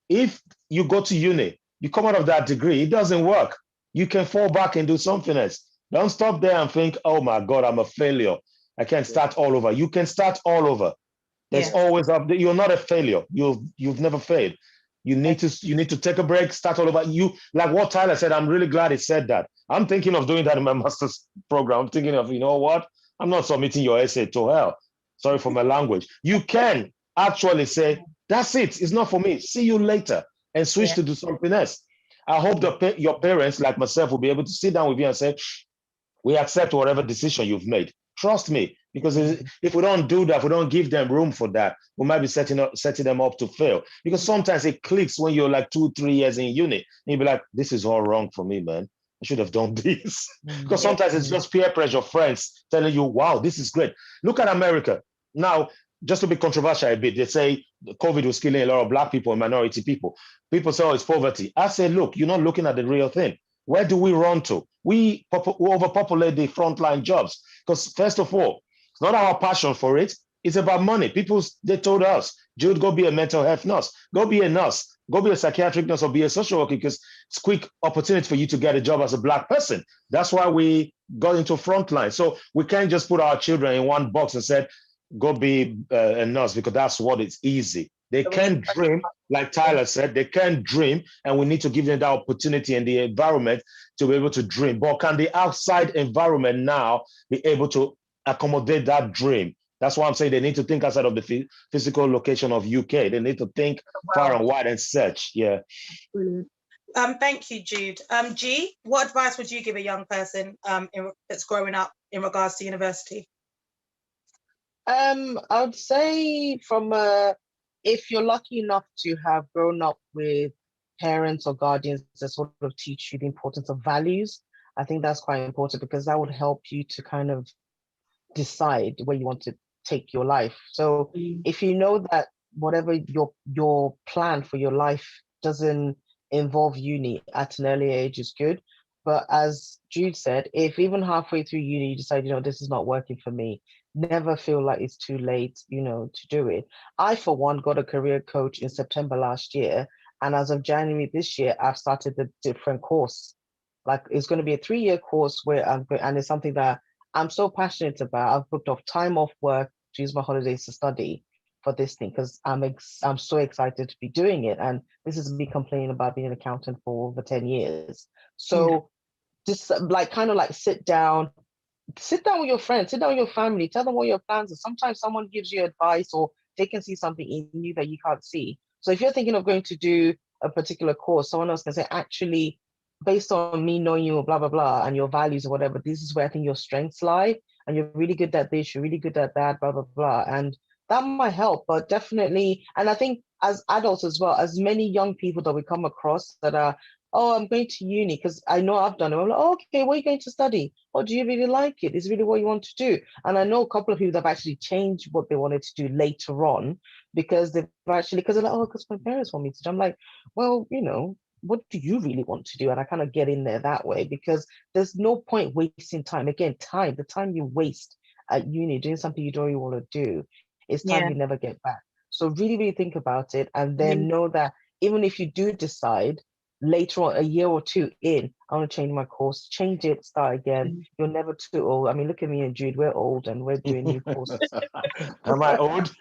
if you go to uni, you come out of that degree, it doesn't work. You can fall back and do something else. Don't stop there and think, oh my God, I'm a failure. I can't start all over. You can start all over. There's always up. You're not a failure. You've never failed. You need to take a break, start all over. You, like what Tyler said, I'm really glad he said that. I'm thinking of doing that in my master's program. I'm thinking of, you know what? I'm not submitting your essay to hell. Sorry for my language. You can actually say, that's it. It's not for me. See you later, and switch to do something else. I hope your parents, like myself, will be able to sit down with you and say, we accept whatever decision you've made. Trust me, because if we don't do that, if we don't give them room for that, we might be setting them up to fail. Because sometimes it clicks when you're like 2-3 years in uni, and you'll be like, this is all wrong for me, man. I should have done this. Because sometimes it's just peer pressure, friends telling you, wow, this is great. Look at America. Now, just to be controversial a bit, they say COVID was killing a lot of Black people and minority people. People say, oh, it's poverty. I say, look, you're not looking at the real thing. Where do we run to? We overpopulate the frontline jobs. Because first of all, it's not our passion for it. It's about money. They told us, Jude, go be a mental health nurse. Go be a nurse. Go be a psychiatric nurse or be a social worker, because it's quick opportunity for you to get a job as a Black person. That's why we got into frontline. So we can't just put our children in one box and said, go be a nurse, because that's what it's easy. They can dream, like Tyler said, they can dream, and we need to give them that opportunity and the environment to be able to dream. But can the outside environment now be able to accommodate that dream? That's why I'm saying they need to think outside of the physical location of UK. They need to think far and wide and search. Yeah. Brilliant. Thank you, Jude. G, what advice would you give a young person that's growing up in regards to university? I would say if you're lucky enough to have grown up with parents or guardians that sort of teach you the importance of values, I think that's quite important, because that would help you to kind of decide where you want to take your life. So if you know that whatever your plan for your life doesn't involve uni at an early age is good. But as Jude said, if even halfway through uni you decide, this is not working for me, never feel like it's too late, to do it. I, for one, got a career coach in September last year. And as of January this year, I've started a different course. Like, it's going to be a 3-year course and it's something that I'm so passionate about. I've booked off time off work to use my holidays to study for this thing, because I'm so excited to be doing it. And this is me complaining about being an accountant for over 10 years. So just sit down with your friends, sit down with your family, tell them what your plans are. Sometimes someone gives you advice, or they can see something in you that you can't see. So if you're thinking of going to do a particular course, someone else can say, actually, based on me knowing you, blah, blah, blah, and your values or whatever, this is where I think your strengths lie. And you're really good at this, you're really good at that, blah, blah, blah. And that might help, but definitely, and I think as adults as well, as many young people that we come across that are, oh, I'm going to uni, because I know I've done it. I'm like, oh, okay, what are you going to study? Oh, do you really like it? Is it really what you want to do? And I know a couple of people that have actually changed what they wanted to do later on, because they're like, oh, because my parents want me to do. I'm like, well, what do you really want to do? And I kind of get in there that way, because there's no point wasting time. Again, the time you waste at uni doing something you don't really want to do is time you never get back. So really, really think about it, and then know that even if you do decide later on, a year or two in, I want to change my course, change it, start again. You're never too old. I mean, look at me and Jude, we're old and we're doing new courses. Am I old?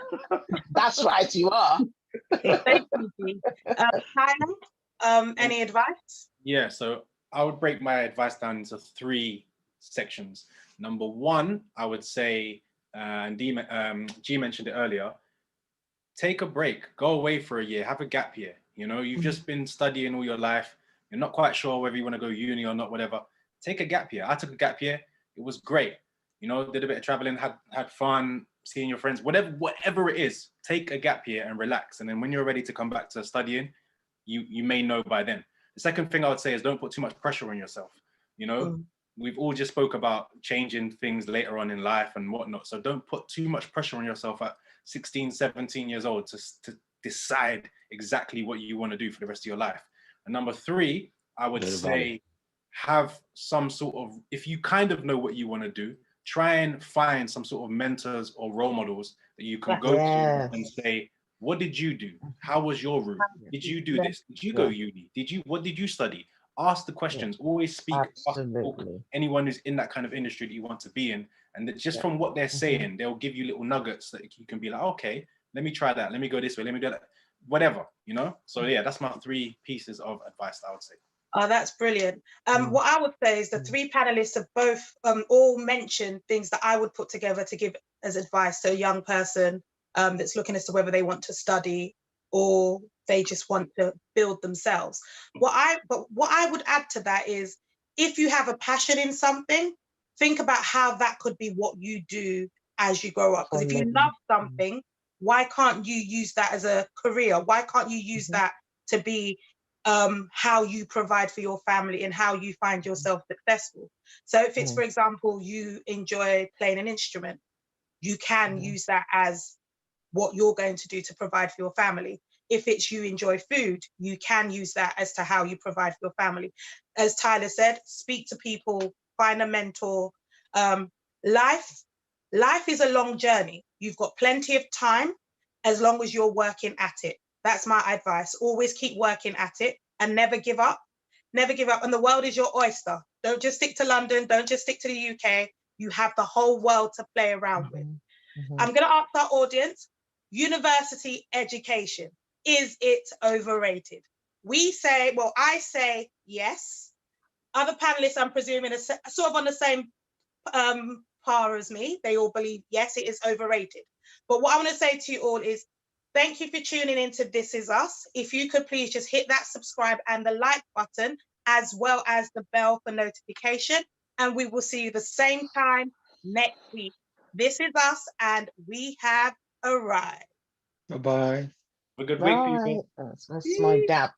That's right, you are. Thank you. Tyler, any advice? Yeah, so I would break my advice down into 3 sections. Number 1, I would say, and G mentioned it earlier, take a break, go away for a year, have a gap year. You've just been studying all your life. You're not quite sure whether you want to go uni or not, whatever. take a gap year. I took a gap year. It was great. You know, did a bit of traveling, had fun, seeing your friends, whatever it is, take a gap year and relax. And then when you're ready to come back to studying, you may know by then. The second thing I would say is don't put too much pressure on yourself. You know, we've all just spoke about changing things later on in life and whatnot. So don't put too much pressure on yourself at 16, 17 years old to decide exactly what you want to do for the rest of your life. And number three, I would say have some sort of, if you kind of know what you want to do, try and find some sort of mentors or role models that you can go to and say, what did you do? How was your route? Did you do this? Did you go uni? What did you study? Ask the questions. Always speak. Ask anyone who's in that kind of industry that you want to be in. And that just from what they're saying, they'll give you little nuggets that you can be like, okay, let me try that. Let me go this way. Let me do that. Whatever, you know? So yeah, that's my 3 pieces of advice that I would say. Oh, that's brilliant. What I would say is the 3 panelists have both all mentioned things that I would put together to give as advice to a young person that's looking as to whether they want to study or they just want to build themselves. What I would add to that is, if you have a passion in something, think about how that could be what you do as you grow up. Because if you love something, why can't you use that as a career? Why can't you use that to be how you provide for your family and how you find yourself successful? So if it's, for example, you enjoy playing an instrument, you can use that as what you're going to do to provide for your family. If it's you enjoy food, you can use that as to how you provide for your family. As Tyler said, speak to people, find a mentor. Life is a long journey. You've got plenty of time as long as you're working at it. That's my advice. Always keep working at it and never give up. Never give up. And the world is your oyster. Don't just stick to London. Don't just stick to the UK. You have the whole world to play around with. I'm going to ask our audience, university education, is it overrated? We say, well, I say yes. Other panelists, I'm presuming, are sort of on the same par as me. They all believe, yes, it is overrated. But what I want to say to you all is, thank you for tuning in to This Is Us. If you could please just hit that subscribe and the like button, as well as the bell for notification. And we will see you the same time next week. This is us, and we have arrived. Bye-bye. Have a good week, people. That's my dab.